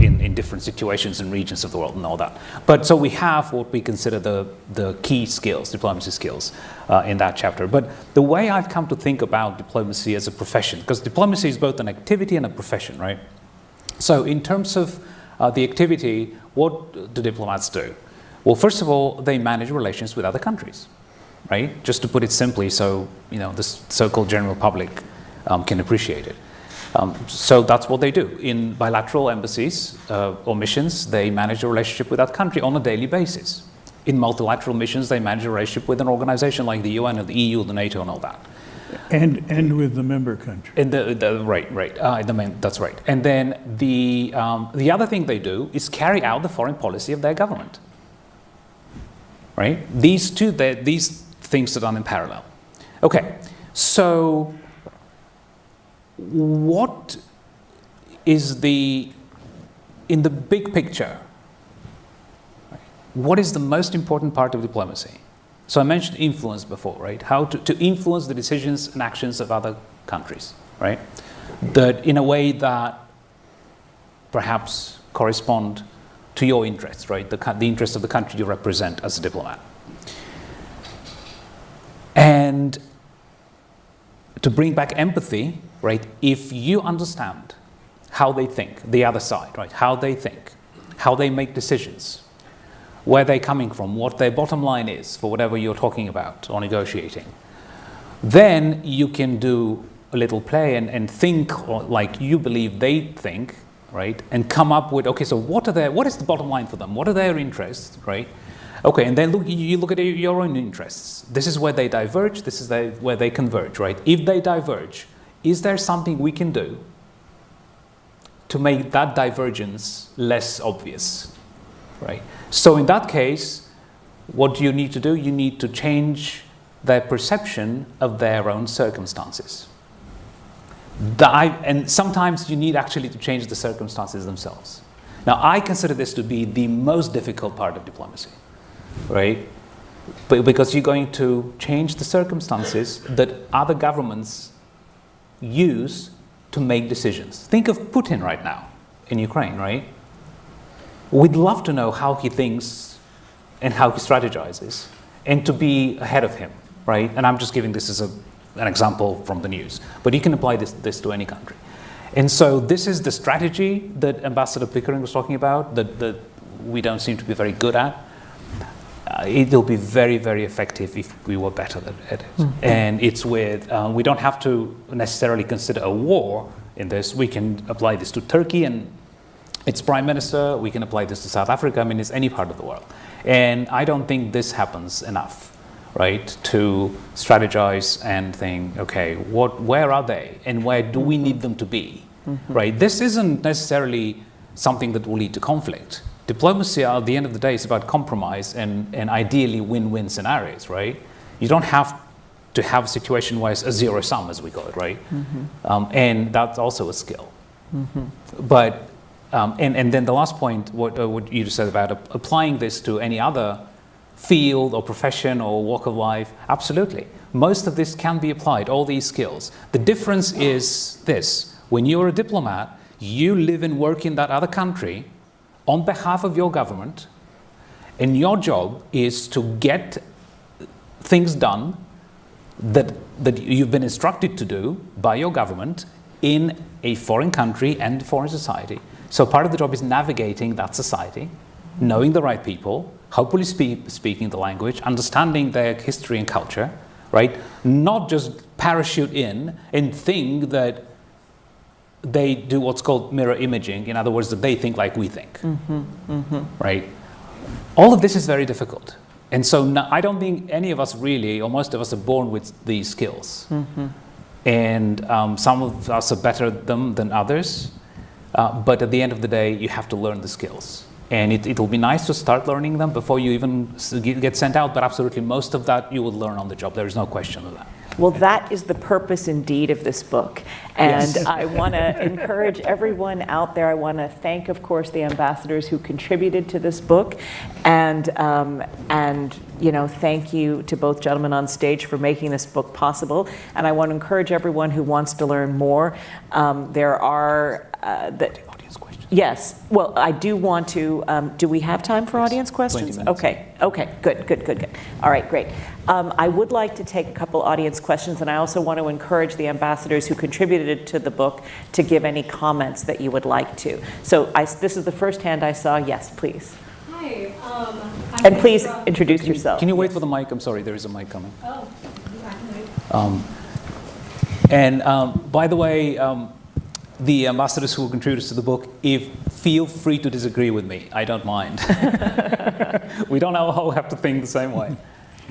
in different situations and regions of the world and all that. But so we have what we consider the key skills, diplomacy skills, in that chapter. But the way I've come to think about diplomacy as a profession, because diplomacy is both an activity and a profession, right? So in terms of the activity, what do diplomats do? Well, first of all, they manage relations with other countries, right? Just to put it simply, so the so-called general public can appreciate it. So that's what they do. In bilateral embassies or missions, they manage a relationship with that country on a daily basis. In multilateral missions, they manage a relationship with an organization like the UN or the EU, the NATO, and all that. And with the member country. And that's right. And then the other thing they do is carry out the foreign policy of their government. Right? These things are done in parallel. Okay, so what is in the big picture, what is the most important part of diplomacy? So I mentioned influence before, right? How to influence the decisions and actions of other countries, right? That in a way that perhaps correspond to your interests, right? The interests of the country you represent as a diplomat. And to bring back empathy, right? If you understand how they think, the other side, right? How they think, how they make decisions, where they're coming from, what their bottom line is for whatever you're talking about or negotiating, then you can do a little play and think like you believe they think, right? And come up with, okay, so what is the bottom line for them? What are their interests, right? Okay, and then you look at your own interests. This is where they diverge, this is where they converge, right? If they diverge, is there something we can do to make that divergence less obvious, right? So in that case, what do you need to do? You need to change their perception of their own circumstances. And sometimes you need actually to change the circumstances themselves. Now, I consider this to be the most difficult part of diplomacy, right? Because you're going to change the circumstances that other governments use to make decisions. Think of Putin right now in Ukraine, right? We'd love to know how he thinks and how he strategizes and to be ahead of him, right? And I'm just giving this as an example from the news, but you can apply this to any country. And so this is the strategy that Ambassador Pickering was talking about that we don't seem to be very good at. It'll be very, very effective if we were better at it. Mm-hmm. And it's we don't have to necessarily consider a war in this. We can apply this to Turkey and its prime minister. We can apply this to South Africa. I mean, it's any part of the world. And I don't think this happens enough, right? To strategize and think, okay, where are they? And where do we need them to be, right? This isn't necessarily something that will lead to conflict. Diplomacy, at the end of the day, is about compromise and ideally win-win scenarios, right? You don't have to have a situation where it's a zero sum, as we call it, right? And that's also a skill. But and then the last point, what you just said about applying this to any other field or profession or walk of life, absolutely. Most of this can be applied, all these skills. The difference is this: when you're a diplomat, you live and work in that other country on behalf of your government, and your job is to get things done that you've been instructed to do by your government in a foreign country and foreign society. So part of the job is navigating that society, knowing the right people, hopefully speaking the language, understanding their history and culture, right? Not just parachute in and think that they do what's called mirror imaging. In other words, that they think like we think, right? All of this is very difficult. And so I don't think any of us really, or most of us, are born with these skills. And some of us are better at them than others. But at the end of the day, you have to learn the skills. And it'll be nice to start learning them before you even get sent out. But absolutely, most of that you will learn on the job. There is no question of that. Well, that is the purpose indeed of this book. And Yes. I want to encourage everyone out there. I want to thank, of course, the ambassadors who contributed to this book. And you know, thank you to both gentlemen on stage for making this book possible. And I want to encourage everyone who wants to learn more. There are Audience questions. Yes. Well, I do want to, do we have time for audience questions? 20 minutes. Okay, good. All right, great. I would like to take a couple audience questions, and I also want to encourage the ambassadors who contributed to the book to give any comments that you would like to. So this is the first hand I saw. Yes, please. Hi. And please introduce yourself. Can you wait for the mic? I'm sorry, there is a mic coming. Oh, I can wait. And by the way, the ambassadors who contributed to the book, feel free to disagree with me. I don't mind. We don't all have to think the same way.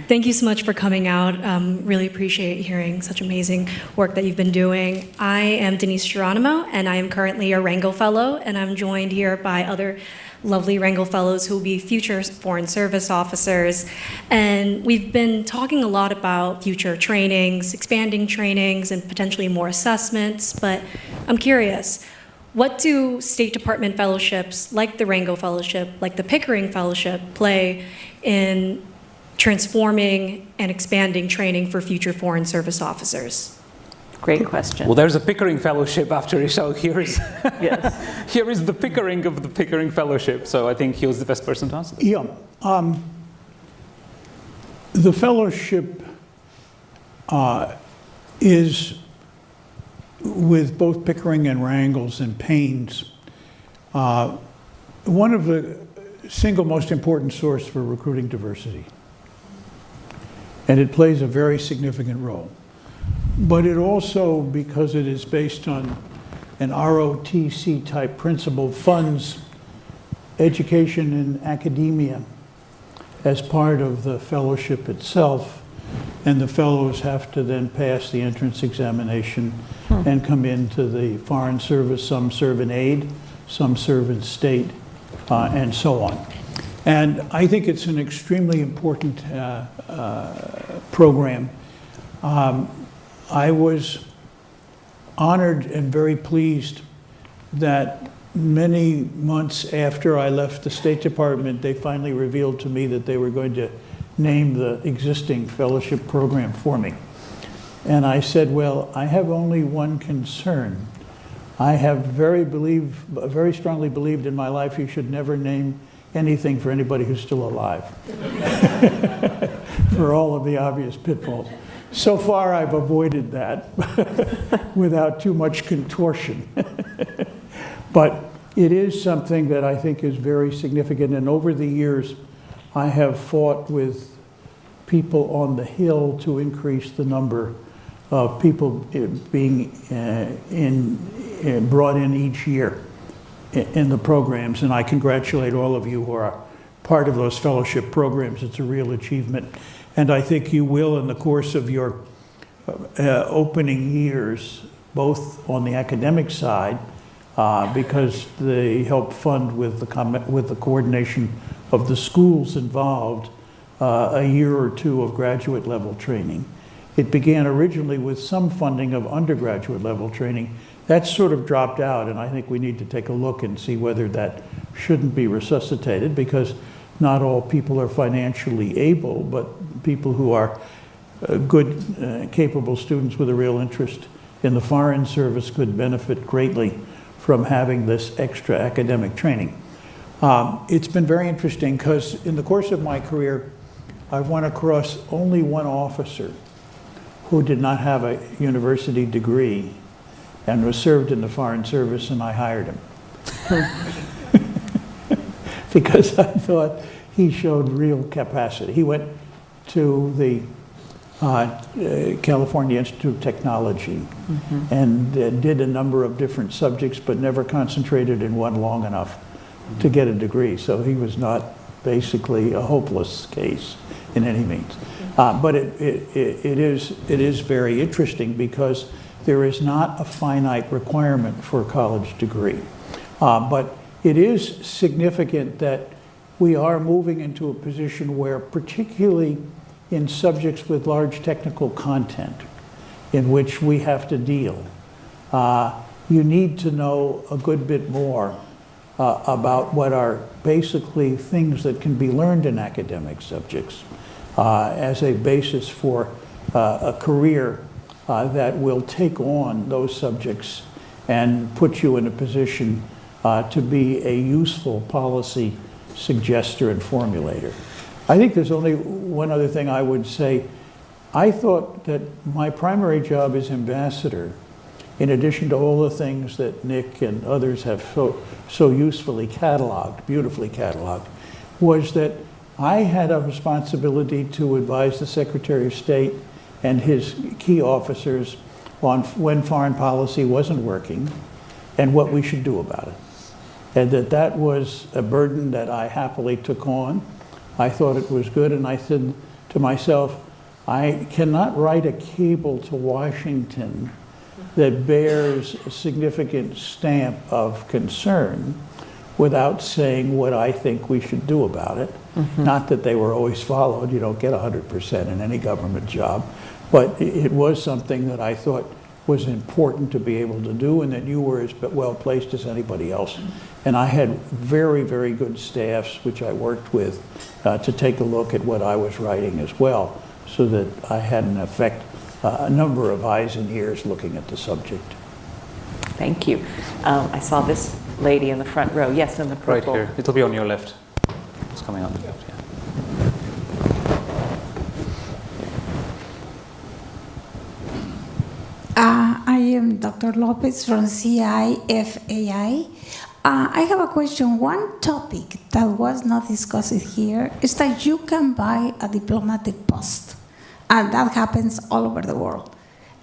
Thank you so much for coming out. Really appreciate hearing such amazing work that you've been doing. I am Denise Geronimo, and I am currently a Wrangell Fellow, and I'm joined here by other lovely Wrangell Fellows who will be future Foreign Service officers. And we've been talking a lot about future trainings, expanding trainings, and potentially more assessments, but I'm curious, what do State Department fellowships, like the Wrangell Fellowship, like the Pickering Fellowship, play in transforming and expanding training for future Foreign Service officers? Great question. Well, there's a Pickering Fellowship after, so here is Yes. here is the Pickering of the Pickering Fellowship. So I think he was the best person to answer that. Yeah. The fellowship is, with both Pickering and Wrangell's and Payne's, one of the single most important source for recruiting diversity. And it plays a very significant role. But it also, because it is based on an ROTC type principle, funds education in academia as part of the fellowship itself. And the fellows have to then pass the entrance examination and come into the Foreign Service. Some serve in aid, some serve in state, and so on. And I think it's an extremely important program. I was honored and very pleased that many months after I left the State Department, they finally revealed to me that they were going to name the existing fellowship program for me. And I said, well, I have only one concern. I have very strongly believed in my life you should never name anything for anybody who's still alive, for all of the obvious pitfalls. So far, I've avoided that without too much contortion. But it is something that I think is very significant. And over the years, I have fought with people on the Hill to increase the number of people being brought in each year in the programs. And I congratulate all of you who are part of those fellowship programs. It's a real achievement. And I think you will, in the course of your opening years, both on the academic side, because they help fund with the coordination of the schools involved, a year or two of graduate level training. It began originally with some funding of undergraduate level training. That sort of dropped out, and I think we need to take a look and see whether that shouldn't be resuscitated, because not all people are financially able, but people who are good, capable students with a real interest in the Foreign Service could benefit greatly from having this extra academic training. It's been very interesting because in the course of my career, I've run across only one officer who did not have a university degree and was served in the Foreign Service, and I hired him. Because I thought he showed real capacity. He went to the California Institute of Technology and did a number of different subjects, but never concentrated in one long enough to get a degree. So he was not basically a hopeless case in any means. But it is very interesting because there is not a finite requirement for a college degree. But it is significant that we are moving into a position where, particularly in subjects with large technical content in which we have to deal, you need to know a good bit more about what are basically things that can be learned in academic subjects as a basis for a career that will take on those subjects and put you in a position to be a useful policy suggester and formulator. I think there's only one other thing I would say. I thought that my primary job as ambassador, in addition to all the things that Nick and others have so usefully cataloged, beautifully cataloged, was that I had a responsibility to advise the Secretary of State and his key officers on when foreign policy wasn't working and what we should do about it. And that was a burden that I happily took on. I thought it was good, and I said to myself, I cannot write a cable to Washington that bears a significant stamp of concern without saying what I think we should do about it. Not that they were always followed. You don't get 100% in any government job. But it was something that I thought was important to be able to do, and that you were as well placed as anybody else. And I had very, very good staffs, which I worked with, to take a look at what I was writing as well, so that I had, in effect, a number of eyes and ears looking at the subject. Thank you. I saw this lady in the front row. Yes, in the purple. Right here. It'll be on your left. It's coming on the left, yeah. I am Dr. Lopez from CIFAI. I have a question. One topic that was not discussed here is that you can buy a diplomatic post, and that happens all over the world.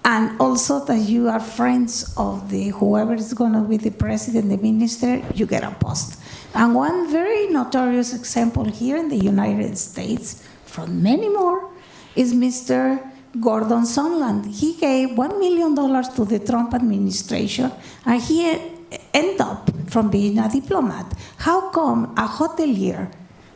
And also that you are friends of whoever is going to be the president, the minister, you get a post. And one very notorious example here in the United States, from many more, is Mr. Gordon Sondland. He gave $1 million to the Trump administration, and he ended up from being a diplomat. How come a hotelier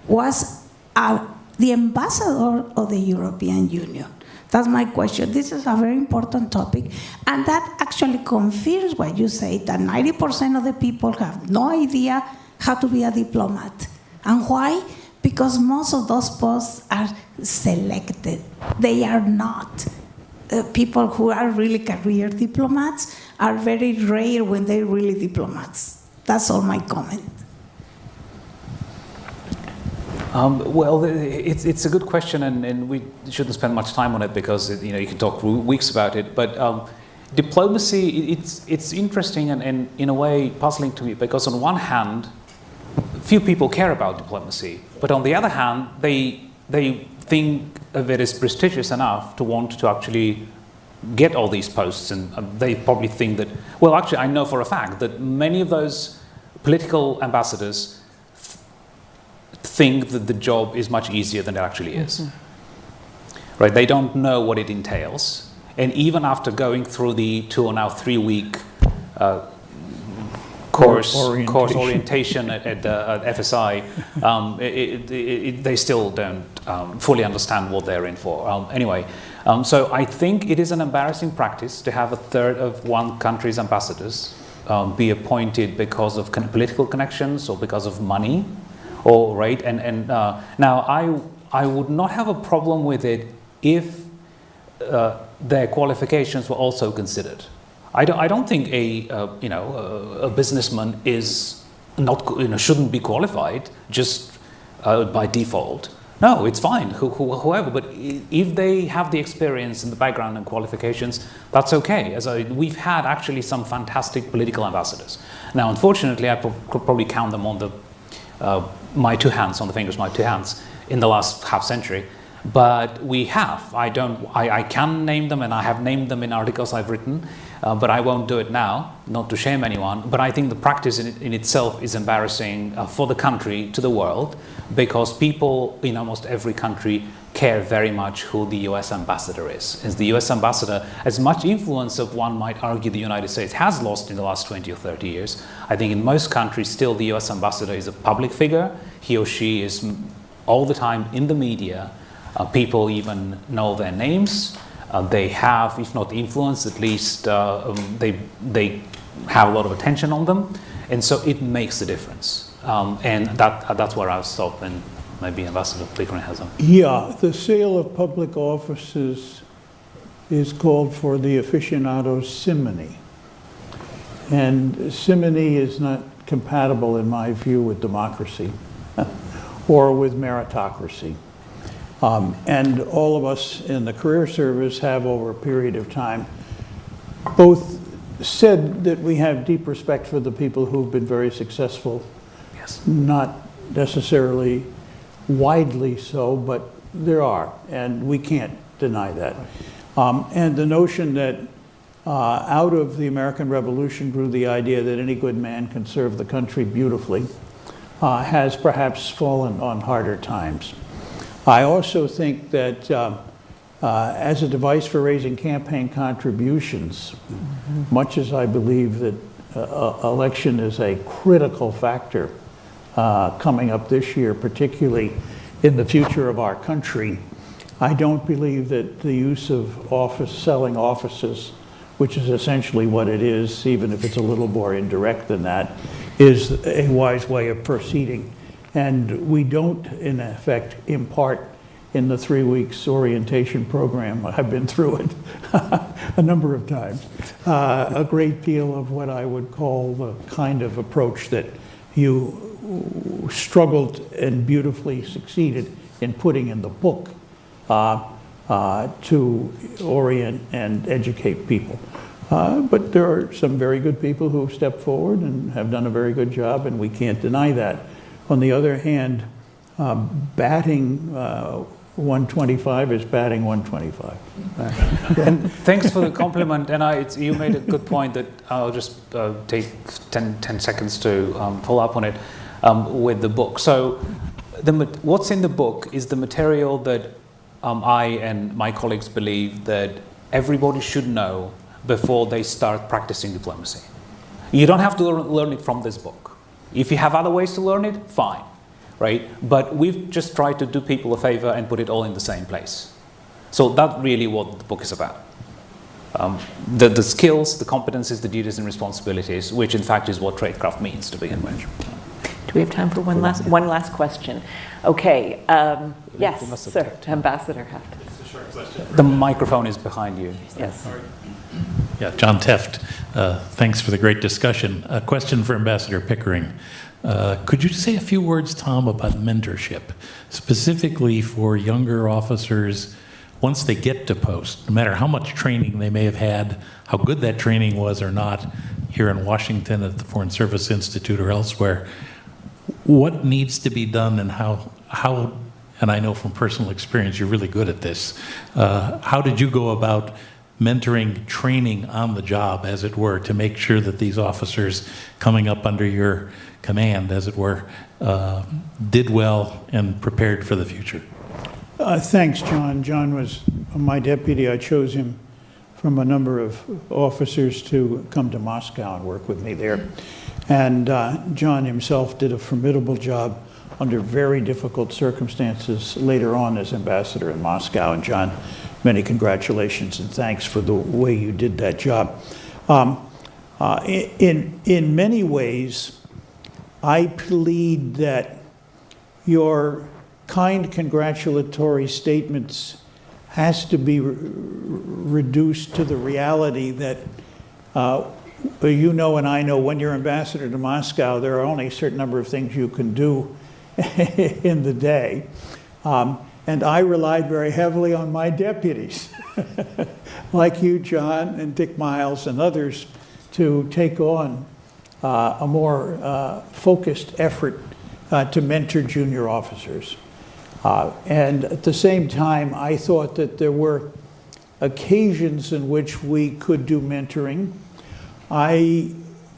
was the ambassador of the European Union? That's my question. This is a very important topic, and that actually confirms what you say, that 90% of the people have no idea how to be a diplomat. And why? Because most of those posts are selected. They are not. People who are really career diplomats are very rare when they're really diplomats. That's all my comment. Well, it's a good question, and we shouldn't spend much time on it because you can talk weeks about it. But diplomacy, it's interesting and in a way puzzling to me, because on one hand, few people care about diplomacy, but on the other hand, they think of it as prestigious enough to want to actually get all these posts, and they probably think that, well, actually, I know for a fact that many of those political ambassadors think that the job is much easier than it actually is. Right? They don't know what it entails, and even after going through the 2 or now 3 week course orientation at FSI, they still don't fully understand what they're in for. Anyway, so I think it is an embarrassing practice to have a third of one country's ambassadors be appointed because of political connections or because of money, or right. And now I would not have a problem with it if their qualifications were also considered. I don't think a businessman is not shouldn't be qualified just by default. No, it's fine, whoever, but if they have the experience and the background and qualifications, that's okay. We've had actually some fantastic political ambassadors. Now, unfortunately, I could probably count them on my two hands, on the fingers of my two hands, in the last half century. But we have. I can name them, and I have named them in articles I've written, but I won't do it now, not to shame anyone. But I think the practice in itself is embarrassing for the country, to the world, because people in almost every country care very much who the US ambassador is. As the US ambassador, as much influence of, one might argue, the United States has lost in the last 20 or 30 years, I think in most countries still the US ambassador is a public figure. He or she is all the time in the media. People even know their names. They have, if not influence, at least they have a lot of attention on them. And so it makes a difference. And that's where I'll stop, and maybe Ambassador Pickering has them. Yeah, the sale of public offices is called for the aficionado's simony. And simony is not compatible, in my view, with democracy or with meritocracy. And all of us in the career service have, over a period of time, both said that we have deep respect for the people who've been very successful. Yes. Not necessarily widely so, but there are, and we can't deny that. And the notion that out of the American Revolution grew the idea that any good man can serve the country beautifully has perhaps fallen on harder times. I also think that as a device for raising campaign contributions, much as I believe that election is a critical factor coming up this year, particularly in the future of our country, I don't believe that the use of selling offices, which is essentially what it is, even if it's a little more indirect than that, is a wise way of proceeding. And we don't, in effect, impart in the 3 weeks orientation program, I've been through it a number of times, a great deal of what I would call the kind of approach that you struggled and beautifully succeeded in putting in the book to orient and educate people. But there are some very good people who have stepped forward and have done a very good job, and we can't deny that. On the other hand, batting 125 is batting 125. And thanks for the compliment. And you made a good point that I'll just take 10 seconds to follow up on it with the book. So what's in the book is the material that I and my colleagues believe that everybody should know before they start practicing diplomacy. You don't have to learn it from this book. If you have other ways to learn it, fine, right? But we've just tried to do people a favor and put it all in the same place. So that's really what the book is about. The skills, the competencies, the duties and responsibilities, which in fact is what Tradecraft means to begin with. Do we have time for one last question? Okay, yes, sir, Ambassador Haft. It's a short question. The microphone is behind you. Yes. Yeah, John Teft, thanks for the great discussion. A question for Ambassador Pickering. Could you say a few words, Tom, about mentorship, specifically for younger officers once they get to post, no matter how much training they may have had, how good that training was or not, here in Washington at the Foreign Service Institute or elsewhere, what needs to be done and how, and I know from personal experience you're really good at this, how did you go about mentoring, training on the job, as it were, to make sure that these officers coming up under your command, as it were, did well and prepared for the future? Thanks, John. John was my deputy. I chose him from a number of officers to come to Moscow and work with me there. And John himself did a formidable job under very difficult circumstances later on as ambassador in Moscow. And John, many congratulations and thanks for the way you did that job. In many ways, I plead that your kind congratulatory statements has to be reduced to the reality that you know and I know when you're ambassador to Moscow, there are only a certain number of things you can do in the day. And I relied very heavily on my deputies, like you, John, and Dick Miles and others, to take on a more focused effort to mentor junior officers. And at the same time, I thought that there were occasions in which we could do mentoring. I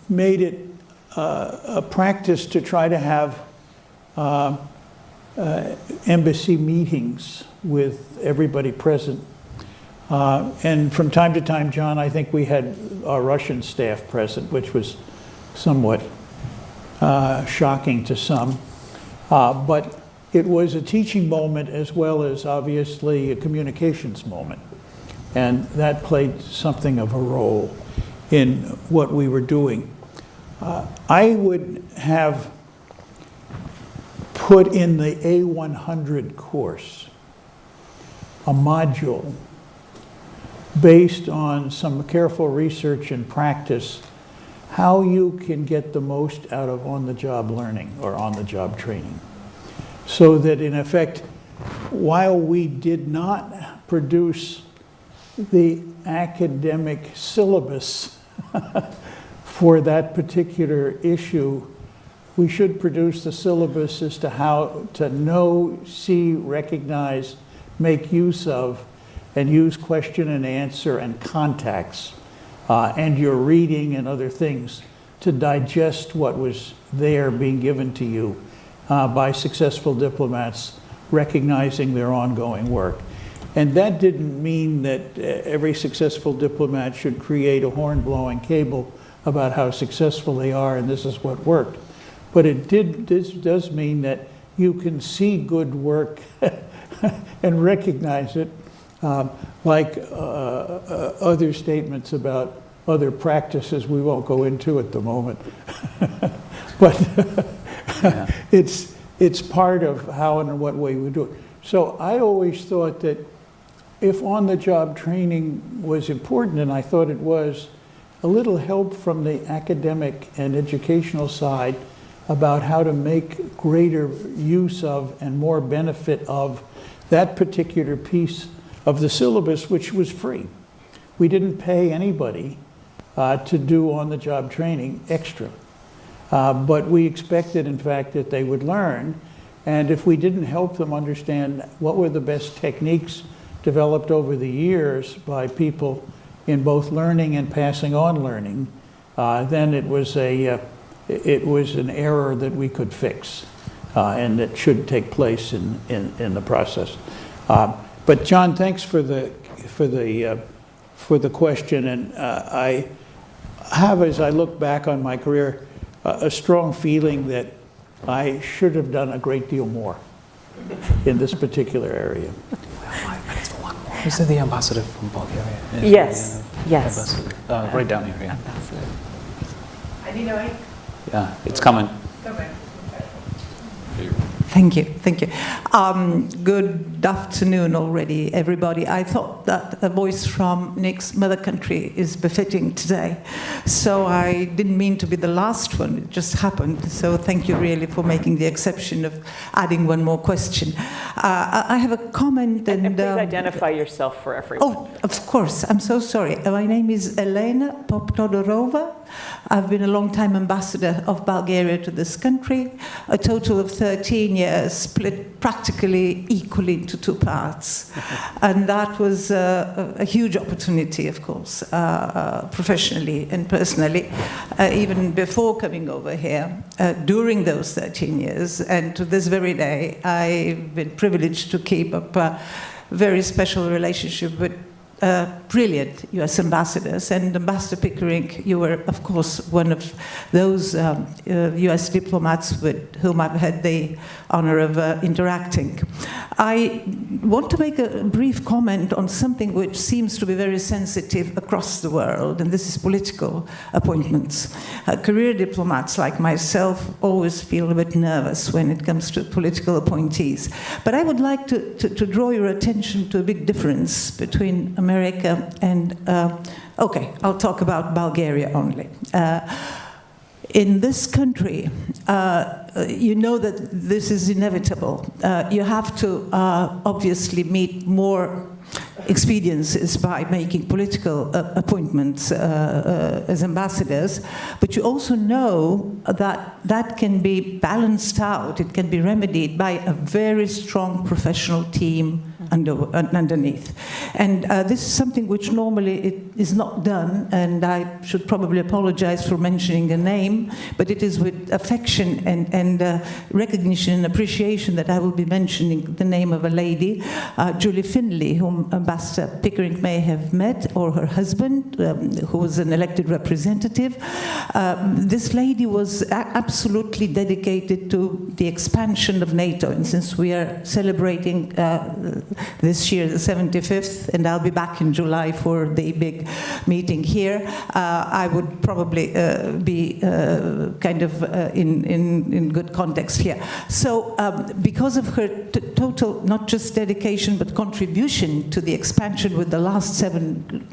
made it a practice to try to have embassy meetings with everybody present. And from time to time, John, I think we had our Russian staff present, which was somewhat shocking to some. But it was a teaching moment as well as obviously a communications moment. And that played something of a role in what we were doing. I would have put in the A100 course a module based on some careful research and practice, how you can get the most out of on-the-job learning or on-the-job training. So that in effect, while we did not produce the academic syllabus for that particular issue, we should produce the syllabus as to how to know, see, recognize, make use of, and use question and answer and contacts and your reading and other things to digest what was there being given to you by successful diplomats recognizing their ongoing work. And that didn't mean that every successful diplomat should create a horn-blowing cable about how successful they are and this is what worked. But this does mean that you can see good work and recognize it, like other statements about other practices we won't go into at the moment. But it's part of how and in what way we do it. So I always thought that if on-the-job training was important, and I thought it was, a little help from the academic and educational side about how to make greater use of and more benefit of that particular piece of the syllabus, which was free. We didn't pay anybody to do on-the-job training extra. But we expected, in fact, that they would learn. And if we didn't help them understand what were the best techniques developed over the years by people in both learning and passing on learning, then it was an error that we could fix, and that should take place in the process. But John, thanks for the question, and I have, as I look back on my career, a strong feeling that I should have done a great deal more in this particular area. We have 5 minutes for one more. Is the ambassador from Bulgaria? Yes, yes. Ambassador. Right down here, yeah. I need a mic. Yeah, it's coming. Okay. Thank you, thank you. Good afternoon already, everybody. I thought that a voice from Nick's mother country is befitting today. So I didn't mean to be the last one, it just happened. So thank you really for making the exception of adding one more question. I have a comment and please identify yourself for everyone. Oh, of course, I'm so sorry. My name is Elena Poptodorova. I've been a long-time ambassador of Bulgaria to this country, a total of 13 years, split practically equally into 2 parts. And that was a huge opportunity, of course, professionally and personally, even before coming over here, during those 13 years. And to this very day, I've been privileged to keep up a very special relationship with brilliant U.S. ambassadors, and Ambassador Pickering, you were, of course, one of those U.S. diplomats with whom I've had the honor of interacting. I want to make a brief comment on something which seems to be very sensitive across the world, and this is political appointments. Career diplomats like myself always feel a bit nervous when it comes to political appointees. But I would like to draw your attention to a big difference between America and, okay, I'll talk about Bulgaria only. in this country, you know that this is inevitable. You have to obviously meet more expediencies by making political appointments as ambassadors, but you also know that that can be balanced out, it can be remedied by a very strong professional team underneath. And this is something which normally it is not done, and I should probably apologize for mentioning a name, but it is with affection and recognition and appreciation that I will be mentioning the name of a lady, Julie Finlay, whom Ambassador Pickering may have met, or her husband, who was an elected representative. This lady was absolutely dedicated to the expansion of NATO, and since we are celebrating this year the 75th, and I'll be back in July for the big meeting here, I would probably be kind of in good context here. So because of her total, not just dedication, but contribution to the expansion with the last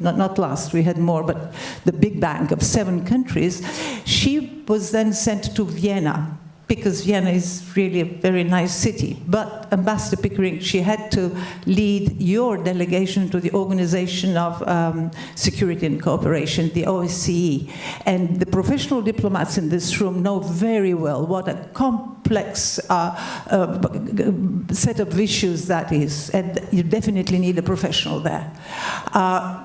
not last, we had more, but the big bang of 7 countries, she was then sent to Vienna, because Vienna is really a very nice city. But Ambassador Pickering, she had to lead your delegation to the Organization of Security and Cooperation, the OSCE. And the professional diplomats in this room know very well what a complex set of issues that is. And you definitely need a professional there.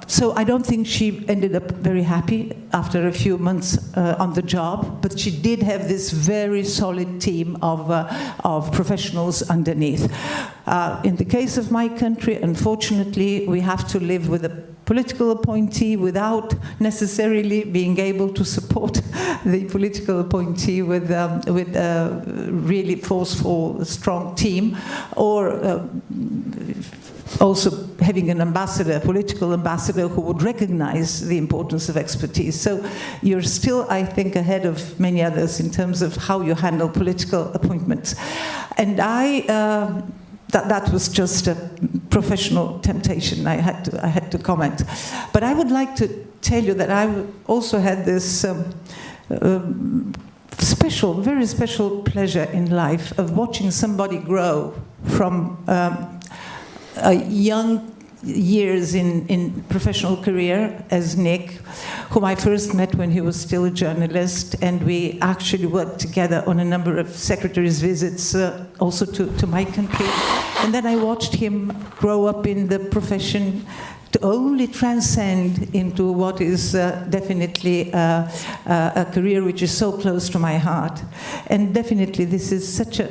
So I don't think she ended up very happy after a few months on the job, but she did have this very solid team of professionals underneath. In the case of my country, unfortunately, we have to live with a political appointee without necessarily being able to support the political appointee with a really forceful, strong team, or also having an ambassador, a political ambassador, who would recognize the importance of expertise. So you're still, I think, ahead of many others in terms of how you handle political appointments. And that was just a professional temptation. I had to comment. But I would like to tell you that I also had this very special pleasure in life of watching somebody grow from young years in professional career as Nick, whom I first met when he was still a journalist, and we actually worked together on a number of secretary's visits also to my country. And then I watched him grow up in the profession to only transcend into what is definitely a career which is so close to my heart. And definitely this is such a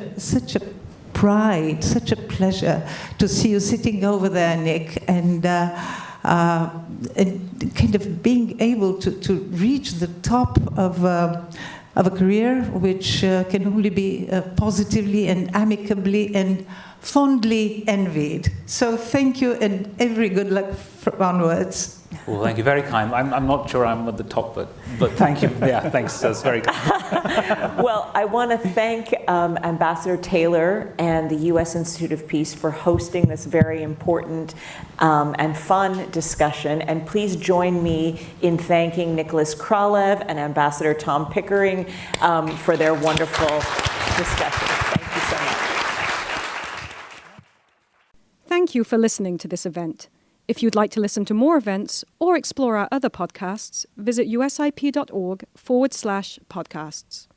pride, such a pleasure to see you sitting over there, Nick, and kind of being able to reach the top of a career which can only be positively and amicably and fondly envied. So thank you, and every good luck onwards. Well, thank you, very kind. I'm not sure I'm at the top, but thank you. Yeah, thanks. That's very kind. Well, I want to thank Ambassador Taylor and the U.S. Institute of Peace for hosting this very important and fun discussion. And please join me in thanking Nicholas Kralev and Ambassador Tom Pickering for their wonderful discussion. Thank you so much. Thank you for listening to this event. If you'd like to listen to more events or explore our other podcasts, visit usip.org/podcasts.